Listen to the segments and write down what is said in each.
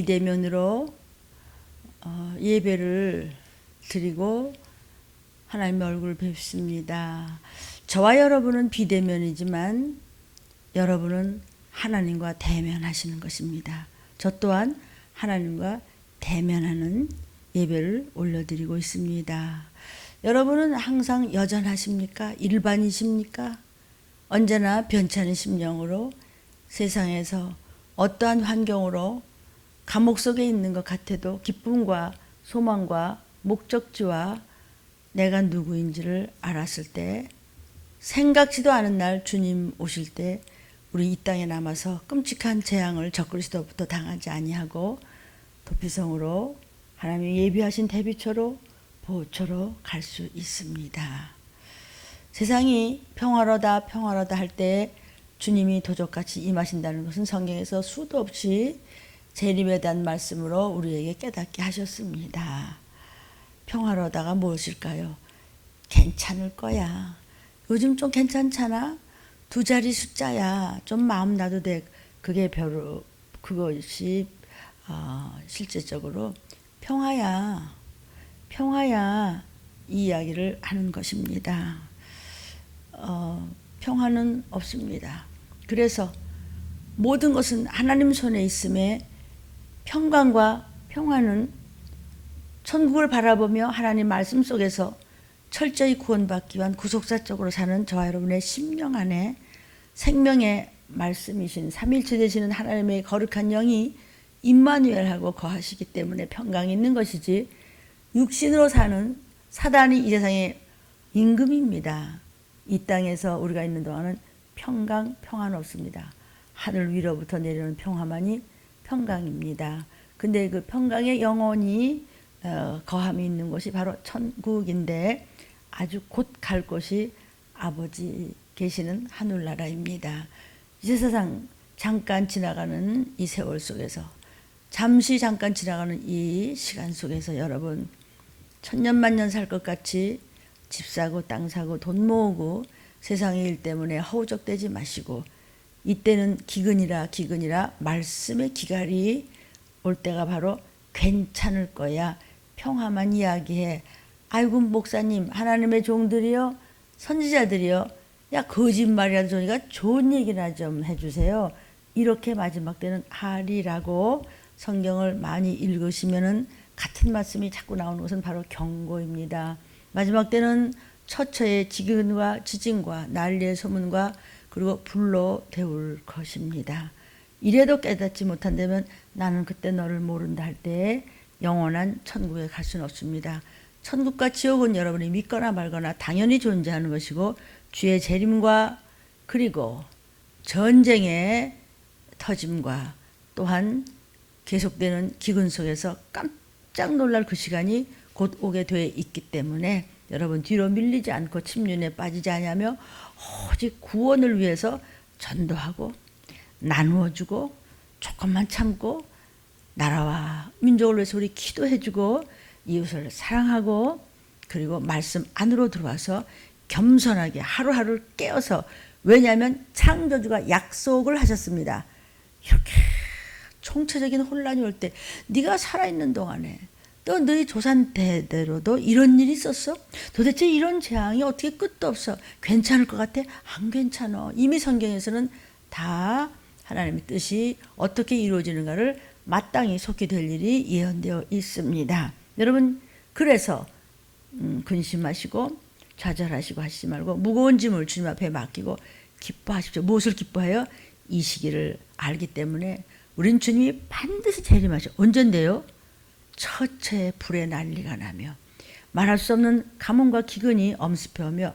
비대면으로 예배를 드리고 하나님의 얼굴을 뵙습니다. 저와 여러분은 비대면이지만 여러분은 하나님과 대면하시는 것입니다. 저 또한 하나님과 대면하는 예배를 올려드리고 있습니다. 여러분은 항상 여전하십니까? 일반이십니까? 언제나 변찮은 심령으로 세상에서 어떠한 환경으로 감옥 속에 있는 것 같아도 기쁨과 소망과 목적지와 내가 누구인지를 알았을 때, 생각지도 않은 날 주님 오실 때 우리 이 땅에 남아서 끔찍한 재앙을 적그리스도부터 당하지 아니하고 도피성으로 하나님이 예비하신 대비처로 보호처로 갈 수 있습니다. 세상이 평화로다 평화로다 할 때 주님이 도적같이 임하신다는 것은 성경에서 수도 없이 재림에 대한 말씀으로 우리에게 깨닫게 하셨습니다. 평화로다가 무엇일까요? 괜찮을 거야. 요즘 좀 괜찮잖아. 2자리 숫자야. 좀 마음 놔도 돼. 그것이 실제적으로 평화야. 평화야. 이 이야기를 하는 것입니다. 평화는 없습니다. 그래서 모든 것은 하나님 손에 있음에 평강과 평화는 천국을 바라보며 하나님 말씀 속에서 철저히 구원받기 위한 구속사적으로 사는 저와 여러분의 심령 안에 생명의 말씀이신 삼일체 되시는 하나님의 거룩한 영이 임마누엘하고 거하시기 때문에 평강이 있는 것이지, 육신으로 사는 사단이 이 세상의 임금입니다. 이 땅에서 우리가 있는 동안은 평화는 없습니다. 하늘 위로부터 내려오는 평화만이 평강입니다. 근데 그 평강의 영원히 거함이 있는 곳이 바로 천국인데, 아주 곧 갈 곳이 아버지 계시는 하늘나라입니다. 이 세상 잠깐 지나가는 이 세월 속에서, 잠시 잠깐 지나가는 이 시간 속에서 여러분 천년만년 살 것 같이 집 사고 땅 사고 돈 모으고 세상의 일 때문에 허우적대지 마시고, 이때는 기근이라 말씀의 기갈이 올 때가 바로 괜찮을 거야. 평화만 이야기해. 아이고 목사님, 하나님의 종들이요, 선지자들이요, 야 거짓말이라도 좋으니까 좋은 얘기나 좀 해주세요. 이렇게 마지막 때는 하리라고 성경을 많이 읽으시면은 같은 말씀이 자꾸 나오는 것은 바로 경고입니다. 마지막 때는 처처의 지근과 지진과 난리의 소문과 그리고 불로 데울 것입니다. 이래도 깨닫지 못한다면 나는 그때 너를 모른다 할 때에 영원한 천국에 갈 수는 없습니다. 천국과 지옥은 여러분이 믿거나 말거나 당연히 존재하는 것이고, 주의 재림과 그리고 전쟁의 터짐과 또한 계속되는 기근 속에서 깜짝 놀랄 그 시간이 곧 오게 되어 있기 때문에 여러분 뒤로 밀리지 않고 침륜에 빠지지 않으며 오직 구원을 위해서 전도하고 나누어주고 조금만 참고 나라와 민족을 위해서 우리 기도해주고 이웃을 사랑하고, 그리고 말씀 안으로 들어와서 겸손하게 하루하루를 깨어서, 왜냐하면 창조주가 약속을 하셨습니다. 이렇게 총체적인 혼란이 올 때 네가 살아있는 동안에 또 너희 조상 대대로도 이런 일이 있었어? 도대체 이런 재앙이 어떻게 끝도 없어? 괜찮을 것 같아? 안 괜찮아. 이미 성경에서는 다 하나님의 뜻이 어떻게 이루어지는가를 마땅히 속히 될 일이 예언되어 있습니다. 여러분 그래서 근심하시고 좌절하시고 하시지 말고 무거운 짐을 주님 앞에 맡기고 기뻐하십시오. 무엇을 기뻐해요? 이 시기를 알기 때문에 우린 주님이 반드시 재림하셔. 언젠데요? 처처의 불에 난리가 나며 말할 수 없는 가뭄과 기근이 엄습해오며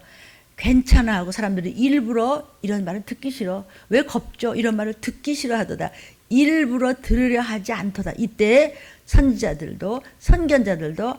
괜찮아 하고 사람들이 일부러 이런 말을 듣기 싫어. 왜 겁죠? 이런 말을 듣기 싫어하도다. 일부러 들으려 하지 않도다. 이때 선지자들도 선견자들도 아유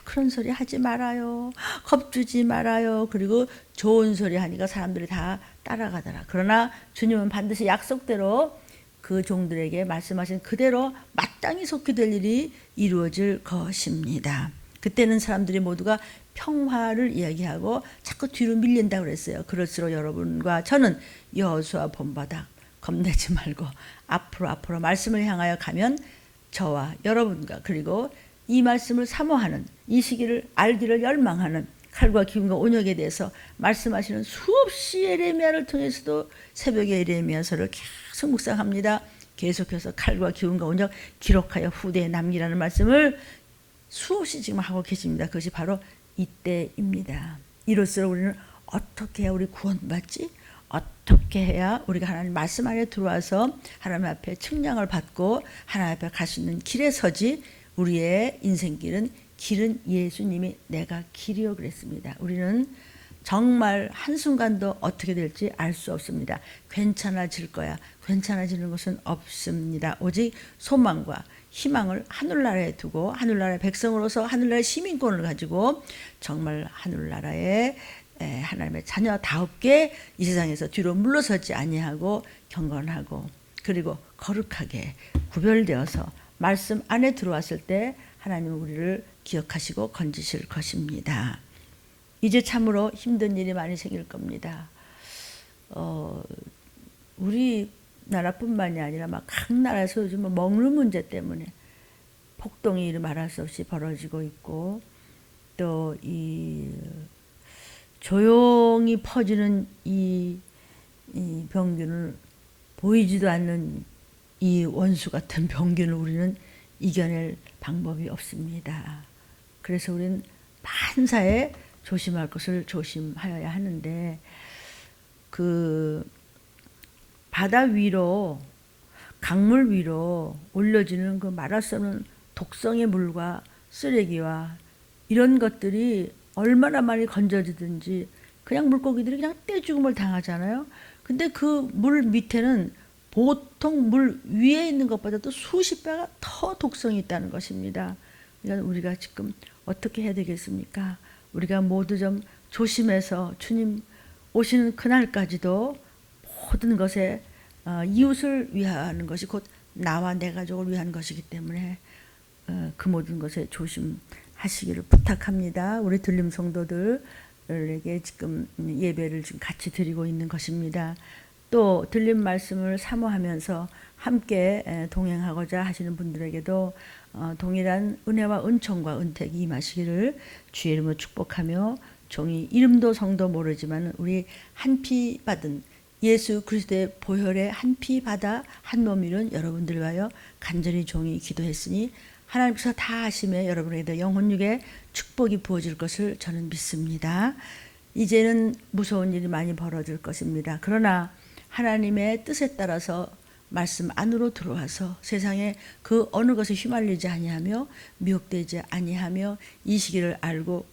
그런 소리 하지 말아요. 겁주지 말아요. 그리고 좋은 소리 하니까 사람들이 다 따라가더라. 그러나 주님은 반드시 약속대로 그 종들에게 말씀하신 그대로 마땅히 속히 될 일이 이루어질 것입니다. 그때는 사람들이 모두가 평화를 이야기하고 자꾸 뒤로 밀린다고 그랬어요. 그럴수록 여러분과 저는 여호수아 본바다 겁내지 말고 앞으로 말씀을 향하여 가면 저와 여러분과 그리고 이 말씀을 사모하는 이 시기를 알기를 열망하는 칼과 기운과 온역에 대해서 말씀하시는 수없이 예레미야를 통해서도 새벽에 예레미야서를 계속 묵상합니다. 계속해서 칼과 기운과 온역 기록하여 후대에 남기라는 말씀을 수없이 지금 하고 계십니다. 그것이 바로 이때입니다. 이럴수록 우리는 어떻게 해야 우리 구원받지? 어떻게 해야 우리가 하나님 말씀 안에 들어와서 하나님 앞에 측량을 받고 하나님 앞에 갈 수 있는 길에 서지? 우리의 인생길은 예수님이 내가 길이요 그랬습니다. 우리는 정말 한순간도 어떻게 될지 알 수 없습니다. 괜찮아질 거야. 괜찮아지는 것은 없습니다. 오직 소망과 희망을 하늘나라에 두고 하늘나라의 백성으로서 하늘나라의 시민권을 가지고 정말 하늘나라의 하나님의 자녀다웁게 이 세상에서 뒤로 물러서지 아니하고 경건하고 그리고 거룩하게 구별되어서 말씀 안에 들어왔을 때 하나님은 우리를 기억하시고 건지실 것입니다. 이제 참으로 힘든 일이 많이 생길 겁니다. 우리나라뿐만이 아니라 막 각 나라에서 요즘 먹는 문제 때문에 폭동이 말할 수 없이 벌어지고 있고 또 이 조용히 퍼지는 이 병균을 보이지도 않는 이 원수 같은 병균을 우리는 이겨낼 방법이 없습니다. 그래서 우리는 만사에 조심할 것을 조심하여야 하는데 그 바다 위로 강물 위로 올려지는 그 말할 수 없는 독성의 물과 쓰레기와 이런 것들이 얼마나 많이 건져지든지 그냥 물고기들이 그냥 떼죽음을 당하잖아요. 근데 그 물 밑에는 보통 물 위에 있는 것보다도 수십 배가 더 독성이 있다는 것입니다. 그러니까 우리가 지금 어떻게 해야 되겠습니까? 우리가 모두 좀 조심해서 주님 오시는 그날까지도 모든 것에 이웃을 위하는 것이 곧 나와 내 가족을 위한 것이기 때문에 그 모든 것에 조심하시기를 부탁합니다. 우리 들림 성도들에게 지금 예배를 지금 같이 드리고 있는 것입니다. 또 들린 말씀을 사모하면서 함께 동행하고자 하시는 분들에게도 동일한 은혜와 은총과 은택이 임하시기를 주의 이름으로 축복하며 종이 이름도 성도 모르지만 우리 한 피 받은 예수 그리스도의 보혈에 한 피 받아 한 몸 이룬 여러분들 위하여 간절히 종이 기도했으니 하나님께서 다 하심에 여러분에게도 영혼육에 축복이 부어질 것을 저는 믿습니다. 이제는 무서운 일이 많이 벌어질 것입니다. 그러나 하나님의 뜻에 따라서 말씀 안으로 들어와서 세상에 그 어느 것에 휘말리지 아니하며 미혹되지 아니하며 이 시기를 알고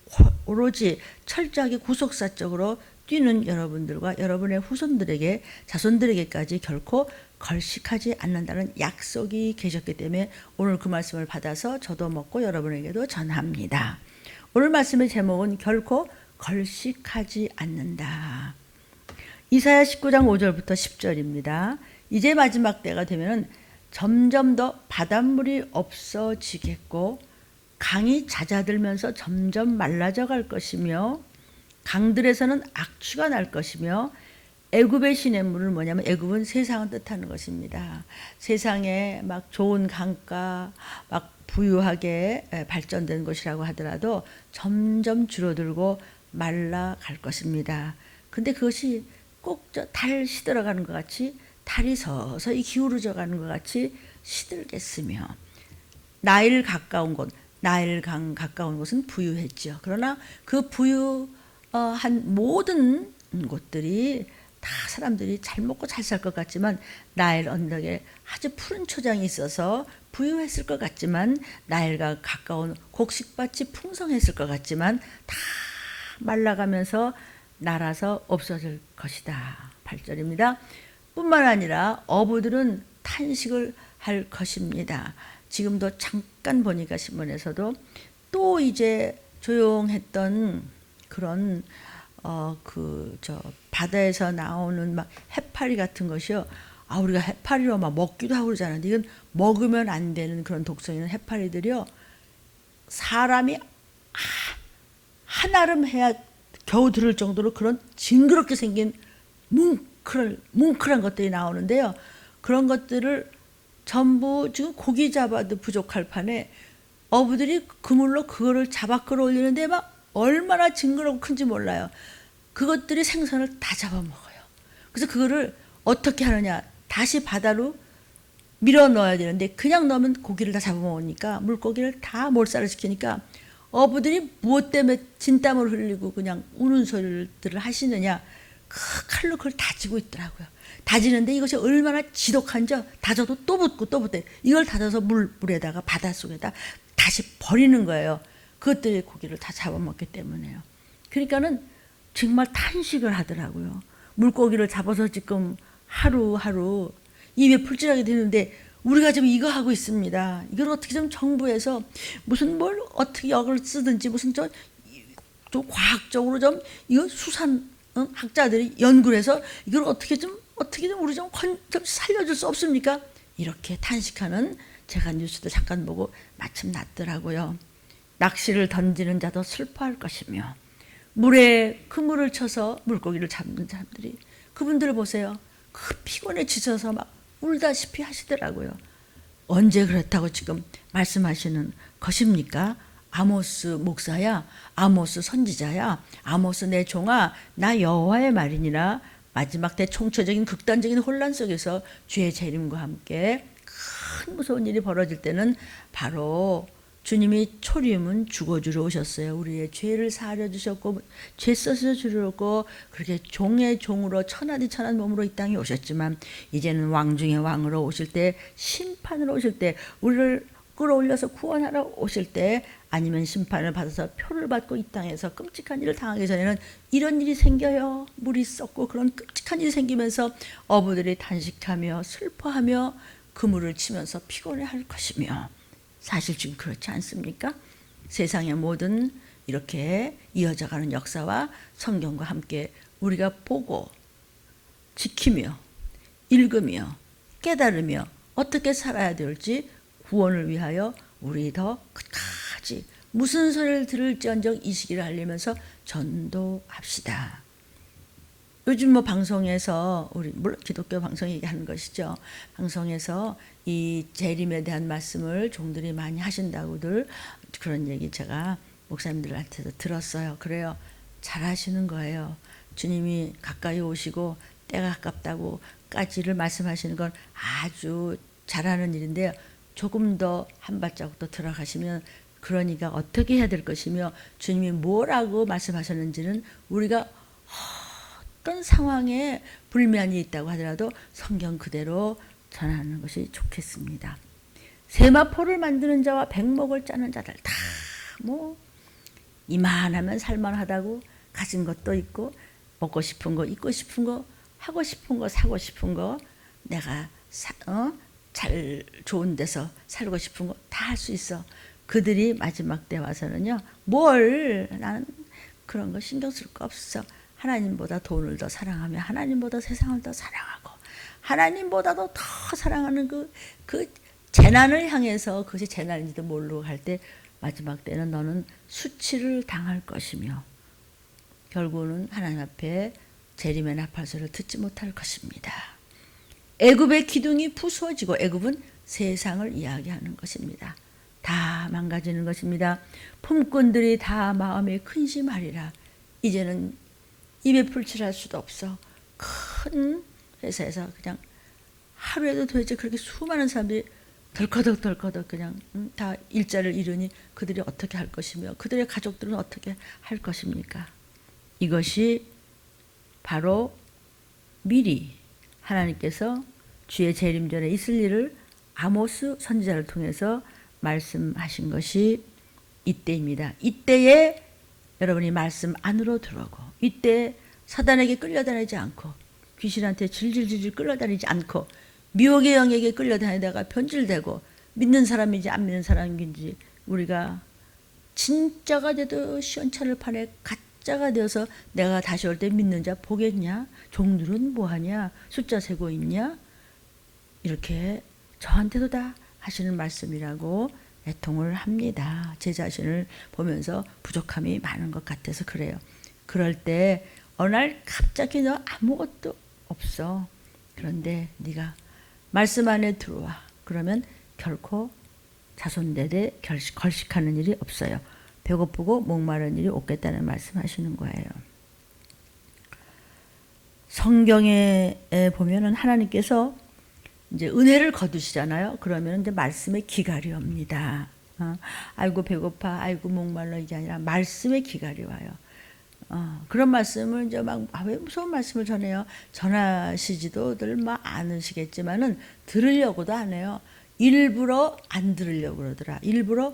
오로지 철저하게 구속사적으로 뛰는 여러분들과 여러분의 후손들에게 자손들에게까지 결코 걸식하지 않는다는 약속이 계셨기 때문에 오늘 그 말씀을 받아서 저도 먹고 여러분에게도 전합니다. 오늘 말씀의 제목은 결코 걸식하지 않는다. 이사야 19장 5절부터 10절입니다. 이제 마지막 때가 되면 점점 더 바닷물이 없어지겠고 강이 잦아들면서 점점 말라져 갈 것이며 강들에서는 악취가 날 것이며 애굽의 시냇물은 뭐냐면 애굽은 세상을 뜻하는 것입니다. 세상에 막 좋은 강가 막 부유하게 발전된 곳이라고 하더라도 점점 줄어들고 말라갈 것입니다. 근데 그것이 꼭 달 시들어가는 것 같이 달이 서서히 기울어져 가는 것 같이 시들겠으며 나일 가까운 곳 나일강 가까운 곳은 부유했죠. 그러나 그 부유한 모든 곳들이 다 사람들이 잘 먹고 잘 살 것 같지만 나일 언덕에 아주 푸른 초장이 있어서 부유했을 것 같지만 나일과 가까운 곡식밭이 풍성했을 것 같지만 다 말라가면서 날아서 없어질 것이다. 8절입니다. 뿐만 아니라 어부들은 탄식을 할 것입니다. 지금도 잠깐 보니까 신문에서도 또 이제 조용했던 그런 바다에서 나오는 막 해파리 같은 것이요. 우리가 해파리로 막 먹기도 하고 그러잖아요. 이건 먹으면 안 되는 그런 독성 있는 해파리들이요. 사람이 한아름 해야 겨우 들을 정도로 그런 징그럽게 생긴 뭉클한 것들이 나오는데요. 그런 것들을 전부 지금 고기 잡아도 부족할 판에 어부들이 그물로 그거를 잡아 끌어올리는데 막 얼마나 징그럽고 큰지 몰라요. 그것들이 생선을 다 잡아먹어요. 그래서 그거를 어떻게 하느냐, 다시 바다로 밀어 넣어야 되는데 그냥 넣으면 고기를 다 잡아먹으니까 물고기를 다 몰살을 시키니까 어부들이 무엇 때문에 진땀을 흘리고 그냥 우는 소리들을 하시느냐, 그 칼로 그걸 다지고 있더라고요. 다지는데 이것이 얼마나 지독한지 다져도 또 붓고 또 붓대. 이걸 다져서 물에다가 바닷속에다 다시 버리는 거예요. 그것들이 고기를 다 잡아먹기 때문에요. 그러니까는 정말 탄식을 하더라고요. 물고기를 잡아서 지금 하루하루 입에 풀칠하게 되는데 우리가 지금 이거 하고 있습니다. 이걸 어떻게 좀 정부에서 무슨 뭘 어떻게 역을 쓰든지 무슨 좀 과학적으로 좀 이거 수산 학자들이 연구를 해서 이걸 어떻게든 우리 좀 살려줄 수 없습니까? 이렇게 탄식하는 제가 뉴스도 잠깐 보고 마침 났더라고요. 낚시를 던지는 자도 슬퍼할 것이며 물에 그물을 쳐서 물고기를 잡는 사람들이 그분들을 보세요. 그 피곤에 지쳐서 막 울다시피 하시더라고요. 언제 그렇다고 지금 말씀하시는 것입니까? 아모스 목사야, 아모스 선지자야, 아모스 내 종아, 나 여호와의 말이니라. 마지막 때 총체적인 극단적인 혼란 속에서 주의 재림과 함께 큰 무서운 일이 벌어질 때는 바로 주님이 초림은 죽어주러 오셨어요. 우리의 죄를 사하려 주셨고 죄 씻어 주려고 그렇게 종의 종으로 천하디 천한 몸으로 이 땅에 오셨지만 이제는 왕 중의 왕으로 오실 때, 심판으로 오실 때, 우리를 끌어올려서 구원하러 오실 때, 아니면 심판을 받아서 표를 받고 이 땅에서 끔찍한 일을 당하기 전에는 이런 일이 생겨요. 물이 썩고 그런 끔찍한 일이 생기면서 어부들이 탄식하며 슬퍼하며 그물을 치면서 피곤해할 것이며, 사실 지금 그렇지 않습니까? 세상의 모든 이렇게 이어져가는 역사와 성경과 함께 우리가 보고 지키며 읽으며 깨달으며 어떻게 살아야 될지 구원을 위하여 우리 더 끝까지 무슨 소리를 들을지언정 이 시기를 알리면서 전도합시다. 요즘 뭐 방송에서 우리 물론 기독교 방송 얘기하는 것이죠. 방송에서 이 재림에 대한 말씀을 종들이 많이 하신다고들 그런 얘기 제가 목사님들한테도 들었어요. 그래요. 잘하시는 거예요. 주님이 가까이 오시고 때가 가깝다고까지를 말씀하시는 건 아주 잘하는 일인데요. 조금 더 한 발자국 더 들어가시면 그러니까 어떻게 해야 될 것이며 주님이 뭐라고 말씀하셨는지는 우리가 어떤 상황에 불면이 있다고 하더라도 성경 그대로 전하는 것이 좋겠습니다. 세마포를 만드는 자와 백목을 짜는 자들 다 뭐 이만하면 살만하다고 가진 것도 있고 먹고 싶은 거 입고 싶은 거 하고 싶은 거 사고 싶은 거 내가 잘 좋은 데서 살고 싶은 거 다 할 수 있어. 그들이 마지막 때 와서는요. 나는 그런 거 신경 쓸 거 없어. 하나님보다 돈을 더 사랑하며 하나님보다 세상을 더 사랑하고 하나님보다도 더 사랑하는 그 재난을 향해서 그것이 재난인지도 모르고 갈 때 마지막 때는 너는 수치를 당할 것이며 결국은 하나님 앞에 재림의 나팔소리를 듣지 못할 것입니다. 애굽의 기둥이 부수어지고 애굽은 세상을 이야기하는 것입니다. 다 망가지는 것입니다. 품꾼들이 다 마음에 근심하리라. 이제는 입에 풀칠할 수도 없어. 큰 회사에서 그냥 하루에도 도대체 그렇게 수많은 사람들이 덜커덕 그냥 다 일자를 이루니 그들이 어떻게 할 것이며 그들의 가족들은 어떻게 할 것입니까? 이것이 바로 미리 하나님께서 주의 재림 전에 있을 일을 아모스 선지자를 통해서 말씀하신 것이 이때입니다. 이때에 여러분이 말씀 안으로 들어오고 이때 사단에게 끌려다니지 않고 귀신한테 질질질질 끌려다니지 않고 미혹의 영에게 끌려다니다가 변질되고 믿는 사람인지 안 믿는 사람인지 우리가 진짜가 돼도 시원찮을 판에 가짜가 되어서 내가 다시 올 때 믿는 자 보겠냐? 종들은 뭐하냐? 숫자 세고 있냐? 이렇게 저한테도 다 하시는 말씀이라고 애통을 합니다. 제 자신을 보면서 부족함이 많은 것 같아서 그래요. 그럴 때 어느 날 갑자기 너 아무것도 없어. 그런데 네가 말씀 안에 들어와. 그러면 결코 자손대대 걸식하는 일이 없어요. 배고프고 목마른 일이 없겠다는 말씀하시는 거예요. 성경에 보면은 하나님께서 이제 은혜를 거두시잖아요. 그러면 이제 말씀에 기갈이 옵니다. 아이고 배고파, 아이고 목말라 이게 아니라 말씀에 기갈이 와요. 그런 말씀을 이제 막 왜 무서운 말씀을 전해요. 전하시지도들 막 않으시겠지만은 들으려고도 안 해요. 일부러 안 들으려고 그러더라. 일부러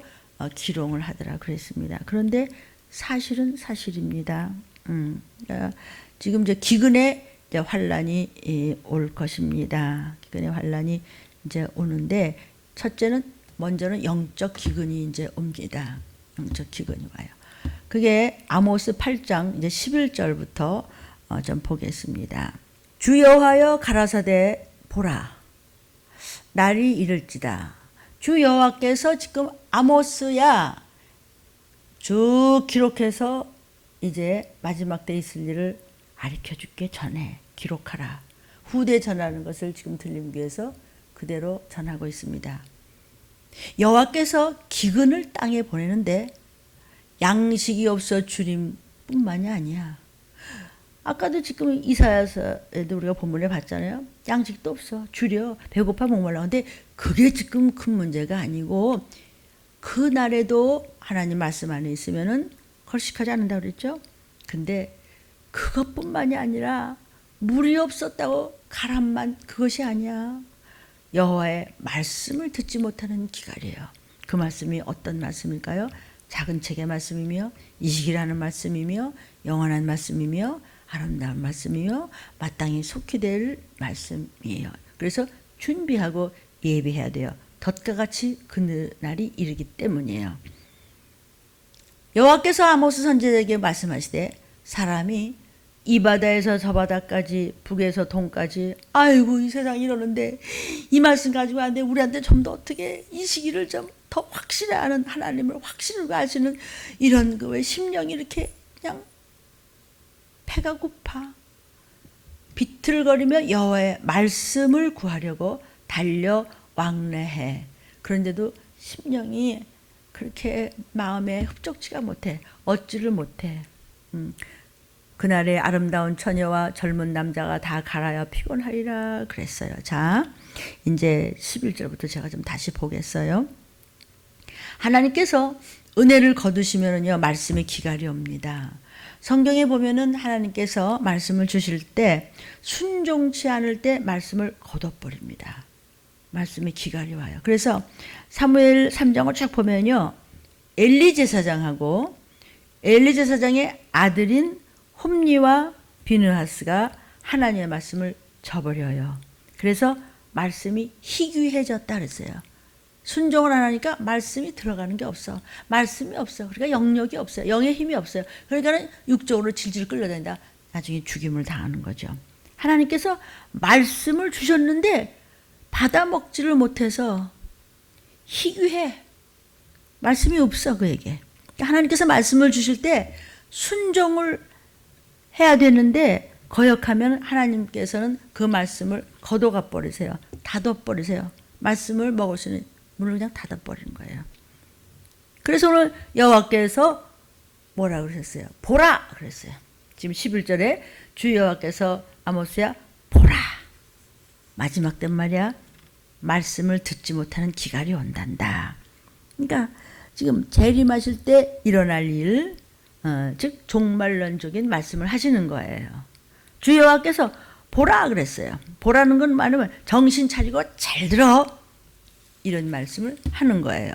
기롱을 하더라 그랬습니다. 그런데 사실은 사실입니다. 지금 이제 기근의 이제 환란이 올 것입니다. 기근의 환란이 이제 오는데 첫째는 먼저는 영적 기근이 이제 옵니다. 영적 기근이 와요. 그게 아모스 8장 이제 11절부터 좀 보겠습니다. 주 여호와여 가라사대 보라 날이 이를지다. 주 여호와께서 지금 아모스야 쭉 기록해서 이제 마지막 때 있을 일을 가르쳐 줄게 전해 기록하라. 후대 전하는 것을 지금 들리기 위해서 그대로 전하고 있습니다. 여호와께서 기근을 땅에 보내는데 양식이 없어 주림 뿐만이 아니야. 아까도 지금 이사야서에도 우리가 본문에 봤잖아요. 양식도 없어 주려 배고파 목말라. 근데 그게 지금 큰 문제가 아니고 그날에도 하나님 말씀 안에 있으면은 걸식하지 않는다고 그랬죠. 근데 그것뿐만이 아니라 물이 없었다고 가람만 그것이 아니야. 여호와의 말씀을 듣지 못하는 기갈이에요. 그 말씀이 어떤 말씀일까요? 작은 책의 말씀이며 이식이라는 말씀이며 영원한 말씀이며 아름다운 말씀이며 마땅히 속히 될 말씀이에요. 그래서 준비하고 예비해야 돼요. 덫과 같이 그날이 이르기 때문이에요. 여호와께서 아모스 선지자에게 말씀하시되 사람이 이 바다에서 저 바다까지 북에서 동까지 아이고 이 세상이 이러는데 이 말씀 가지고 안 돼. 우리한테 좀 더 어떻게 이 시기를 좀 더 확실히 아는 하나님을 확실히 아시는 이런 그 왜 심령이 이렇게 그냥 배가 고파 비틀거리며 여호와의 말씀을 구하려고 달려 왕래해. 그런데도 심령이 그렇게 마음에 흡족치가 못해. 얻지를 못해. 그날에 아름다운 처녀와 젊은 남자가 다 갈아야 피곤하리라 그랬어요. 자, 이제 11절부터 제가 좀 다시 보겠어요. 하나님께서 은혜를 거두시면은요, 말씀의 기갈이 옵니다. 성경에 보면은 하나님께서 말씀을 주실 때 순종치 않을 때 말씀을 거둬버립니다. 말씀의 기갈이 와요. 그래서 사무엘 3장을 쫙 보면요, 엘리 제사장하고 엘리 제사장의 아들인 홈리와 비느하스가 하나님의 말씀을 저버려요. 그래서 말씀이 희귀해졌다 그랬어요. 순종을 안 하니까 말씀이 들어가는 게 없어. 말씀이 없어. 그러니까 영역이 없어요. 영의 힘이 없어요. 그러니까 육적으로 질질 끌려다닌다. 나중에 죽임을 당하는 거죠. 하나님께서 말씀을 주셨는데 받아먹지를 못해서 희귀해. 말씀이 없어 그에게. 하나님께서 말씀을 주실 때 순종을 해야 되는데 거역하면 하나님께서는 그 말씀을 거둬가 버리세요. 닫아버리세요. 말씀을 먹을 수 있는 문을 그냥 닫아버리는 거예요. 그래서 오늘 여호와께서 뭐라 그러셨어요? 보라 그랬어요. 지금 11절에 주 여호와께서 아모스야 보라. 마지막 땐 말이야. 말씀을 듣지 못하는 기갈이 온단다. 그러니까 지금 재림하실 때 일어날 일, 즉 종말론적인 말씀을 하시는 거예요. 주 여호와께서 보라 그랬어요. 보라는 건 말하면 정신 차리고 잘 들어. 이런 말씀을 하는 거예요.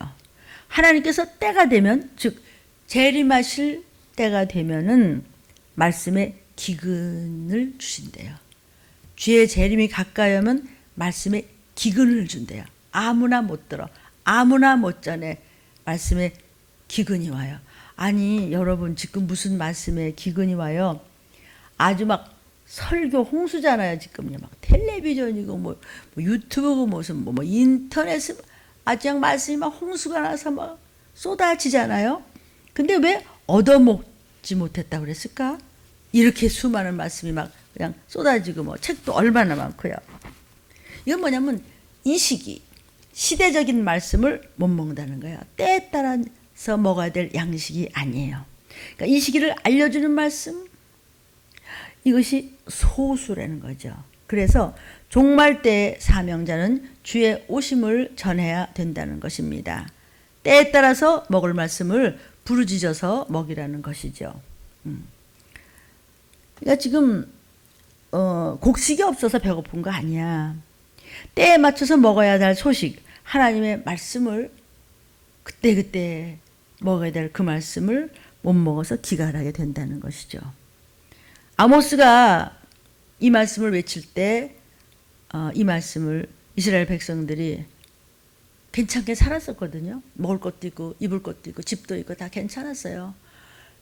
하나님께서 때가 되면, 즉 재림하실 때가 되면은 말씀에 기근을 주신대요. 주의 재림이 가까이 오면 말씀에 기근을 준대요. 아무나 못 들어. 아무나 못 전해. 말씀에 기근이 와요. 아니 여러분 지금 무슨 말씀에 기근이 와요? 아주 막 설교 홍수잖아요. 지금 막 텔레비전이고 뭐 유튜브고 무슨 뭐 인터넷 아주 그냥 말씀이 막 홍수가 나서 막 쏟아지잖아요. 근데 왜 얻어먹지 못했다고 그랬을까? 이렇게 수많은 말씀이 막 그냥 쏟아지고 뭐 책도 얼마나 많고요. 이건 뭐냐면 이 시기 시대적인 말씀을 못 먹는다는 거예요. 때에 따라서 먹어야 될 양식이 아니에요. 그러니까 이 시기를 알려주는 말씀, 이것이 소수라는 거죠. 그래서 종말 때의 사명자는 주의 오심을 전해야 된다는 것입니다. 때에 따라서 먹을 말씀을 부르짖어서 먹이라는 것이죠. 그러니까 지금 곡식이 없어서 배고픈 거 아니야. 때에 맞춰서 먹어야 할 소식, 하나님의 말씀을 그때그때 먹어야 될 그 말씀을 못 먹어서 기갈하게 된다는 것이죠. 아모스가 이 말씀을 외칠 때 이 말씀을 이스라엘 백성들이 괜찮게 살았었거든요. 먹을 것도 있고 입을 것도 있고 집도 있고 다 괜찮았어요.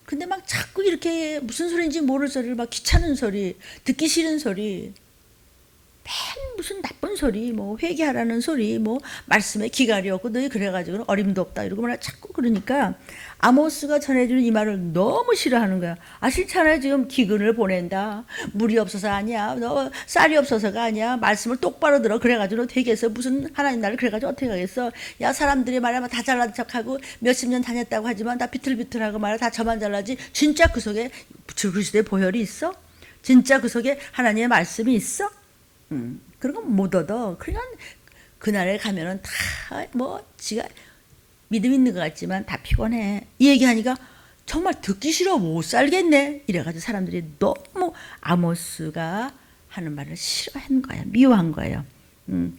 근데 막 자꾸 이렇게 무슨 소리인지 모를 소리를 막 귀찮은 소리, 듣기 싫은 소리, 맨 무슨 나쁜 소리, 뭐 회개하라는 소리, 뭐 말씀에 기갈이 없고 너희 그래가지고 어림도 없다 이러고 말이야. 자꾸 그러니까 아모스가 전해주는 이 말을 너무 싫어하는 거야. 아 싫잖아요. 지금 기근을 보낸다. 물이 없어서 아니야. 너 쌀이 없어서가 아니야. 말씀을 똑바로 들어. 그래가지고 너 되겠어. 무슨 하나님 나를 그래가지고 어떻게 하겠어. 야 사람들이 말하면 다 잘난 척하고 몇십 년 다녔다고 하지만 다 비틀비틀하고 말이야. 다 저만 잘나지. 진짜 그 속에 그리스도의 보혈이 있어? 진짜 그 속에 하나님의 말씀이 있어? 그런 건 못 얻어. 그러니까 그날에 가면은 다 뭐 지가 믿음 있는 것 같지만 다 피곤해. 이 얘기하니까 정말 듣기 싫어. 못 살겠네. 이래가지고 사람들이 너무 아모스가 하는 말을 싫어한 거야. 미워한 거예요.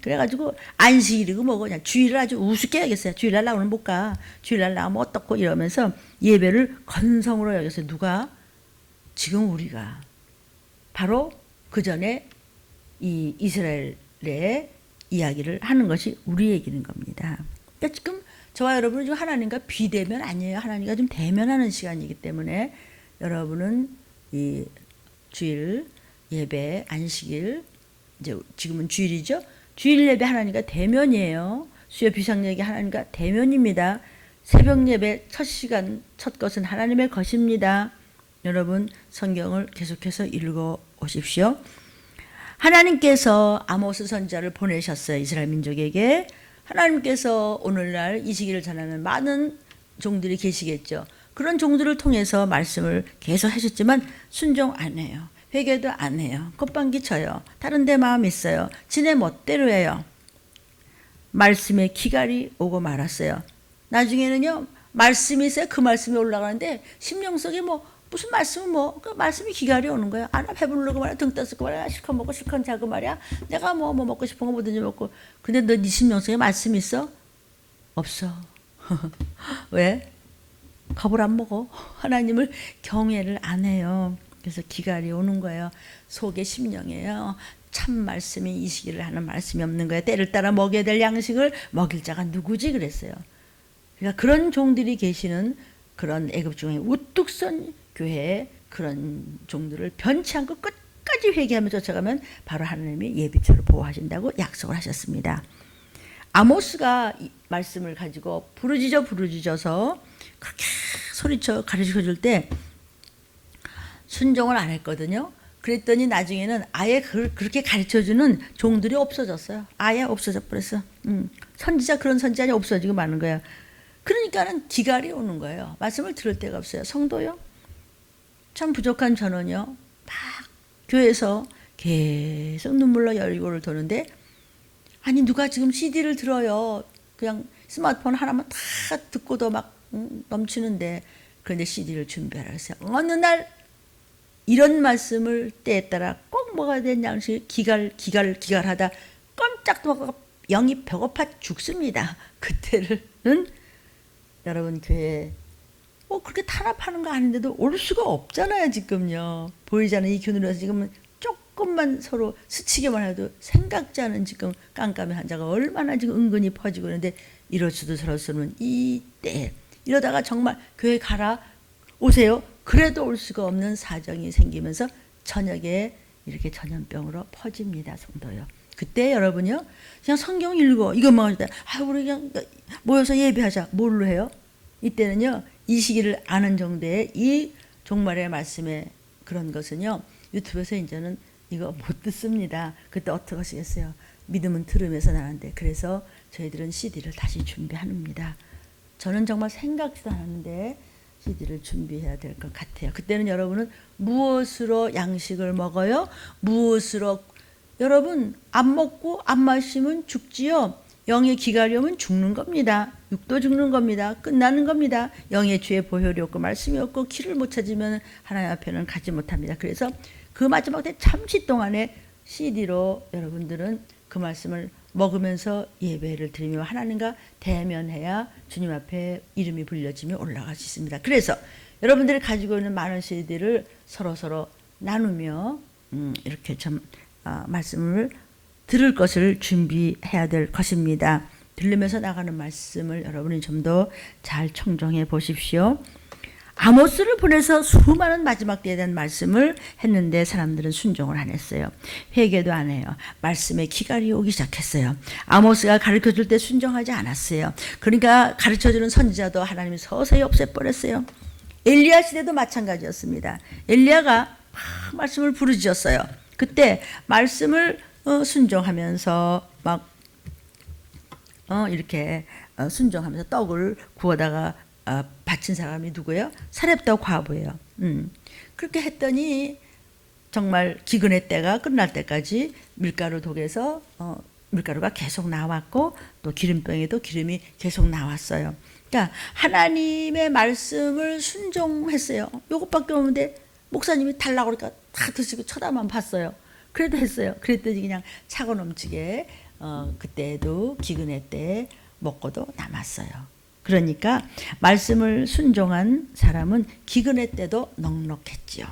그래가지고 안식일이고 뭐고 그냥 주일을 아주 우습게 여겼어요. 주일날 나오면 못 가. 주일날 나오면 어떻고 이러면서 예배를 건성으로 여겼어요. 누가? 지금 우리가. 바로 그 전에 이 이스라엘의 이야기를 하는 것이 우리 얘기는 겁니다. 그러니까 지금 저와 여러분은 지금 하나님과 비대면 아니에요. 하나님과 좀 대면하는 시간이기 때문에 여러분은 이 주일 예배, 안식일, 이제 지금은 주일이죠. 주일 예배 하나님과 대면이에요. 수요 비상예배 하나님과 대면입니다. 새벽 예배 첫 시간, 첫 것은 하나님의 것입니다. 여러분 성경을 계속해서 읽어 오십시오. 하나님께서 아모스 선지자를 보내셨어요. 이스라엘 민족에게. 하나님께서 오늘날 이 시기를 전하는 많은 종들이 계시겠죠. 그런 종들을 통해서 말씀을 계속 하셨지만 순종 안 해요. 회개도 안 해요. 콧방귀 쳐요. 다른 데 마음 있어요. 지네 멋대로 해요. 말씀에 기갈이 오고 말았어요. 나중에는요. 말씀이 있어요. 그 말씀이 올라가는데 심령 속에 뭐 무슨 말씀은 뭐 그 말씀이 기갈이 오는 거야. 아 나 배부르고 말이야. 등 떠쓰고 말이야. 실컷 먹고 실컷 자고 말이야. 내가 뭐 먹고 싶은 거 뭐든지 먹고. 근데 너 네 심령 속에 말씀이 있어? 없어. 왜? 밥을 안 먹어. 하나님을 경외를 안 해요. 그래서 기갈이 오는 거예요. 속의 심령이에요. 참 말씀이 이 시기를 하는 말씀이 없는 거예요. 때를 따라 먹여야 될 양식을 먹일 자가 누구지 그랬어요. 그러니까 그런 종들이 계시는 그런 애굽 중에 우뚝 선 교회에 그런 종들을 변치 않고 끝까지 회개하며 쫓아가면 바로 하나님이 예비처로 보호하신다고 약속을 하셨습니다. 아모스가 이 말씀을 가지고 부르짖어서 그렇게 소리쳐 가르쳐줄 때 순종을 안 했거든요. 그랬더니 나중에는 아예 그렇게 가르쳐주는 종들이 없어졌어요. 아예 없어져 버렸어. 선지자 그런 선지자가 없어지고 마는 거예요. 그러니까는 기갈이 오는 거예요. 말씀을 들을 데가 없어요. 성도요. 참 부족한 전원이요. 막 교회에서 계속 눈물로 열고를 도는데 아니 누가 지금 CD를 들어요. 그냥 스마트폰 하나만 다 듣고도 막 넘치는데 그런데 CD를 준비하라 했어요. 어느 날 이런 말씀을 때에 따라 꼭 먹어야 되는 양식 기갈하다 깜짝도 먹고 영이 배고파 죽습니다. 그때는 여러분 교회에 뭐 그렇게 탄압하는 거 아닌데도 올 수가 없잖아요. 지금요. 보이지 않는 이 균으로서 지금은 조금만 서로 스치기만 해도 생각지 않은 지금 깜깜이 환자가 얼마나 지금 은근히 퍼지고 있는데 이럴 수도 저럴 수는 이때 이러다가 정말 교회 가라 오세요. 그래도 올 수가 없는 사정이 생기면서 저녁에 이렇게 전염병으로 퍼집니다. 성도요. 그때 여러분요. 그냥 성경 읽어. 이것만 할 때 우리 그냥 모여서 예배하자. 뭘로 해요? 이때는요. 이 시기를 아는 정도의 이 종말의 말씀에 그런 것은요. 유튜브에서 이제는 이거 못 듣습니다. 그때 어떻게 하시겠어요? 믿음은 들으면서 나는데 그래서 저희들은 CD를 다시 준비합니다. 저는 정말 생각지도 않았는데 CD를 준비해야 될 것 같아요. 그때는 여러분은 무엇으로 양식을 먹어요? 무엇으로 여러분 안 먹고 안 마시면 죽지요. 영의 기가려면 죽는 겁니다. 육도 죽는 겁니다. 끝나는 겁니다. 영의 주의 보혈이 없고 말씀이 없고 길을 못 찾으면 하나님 앞에는 가지 못합니다. 그래서 그 마지막 때 잠시 동안에 CD로 여러분들은 그 말씀을 먹으면서 예배를 드리며 하나님과 대면해야 주님 앞에 이름이 불려지며 올라갈 수 있습니다. 그래서 여러분들이 가지고 있는 많은 CD를 서로 나누며 이렇게 좀 말씀을 들을 것을 준비해야 될 것입니다. 들으면서 나가는 말씀을 여러분이 좀 더 잘 청정해 보십시오. 아모스를 보내서 수많은 마지막 때에 대한 말씀을 했는데 사람들은 순종을 안 했어요. 회개도 안 해요. 말씀에 기갈이 오기 시작했어요. 아모스가 가르쳐줄 때 순종하지 않았어요. 그러니까 가르쳐주는 선지자도 하나님이 서서히 없애버렸어요. 엘리야 시대도 마찬가지였습니다. 엘리야가 막 말씀을 부르짖었어요. 그때 말씀을 순종하면서 막 이렇게 순종하면서 떡을 구워다가 바친 사람이 누구예요? 사렙다 과부예요. 그렇게 했더니 정말 기근의 때가 끝날 때까지 밀가루 독에서 밀가루가 계속 나왔고 또 기름병에도 기름이 계속 나왔어요. 그러니까 하나님의 말씀을 순종했어요. 요것밖에 없는데 목사님이 달라고 그러니까 다 드시고 쳐다만 봤어요. 그래도 했어요. 그랬더니 그냥 차고 넘치게 그때도 기근의 때 먹고도 남았어요. 그러니까 말씀을 순종한 사람은 기근의 때도 넉넉했지요.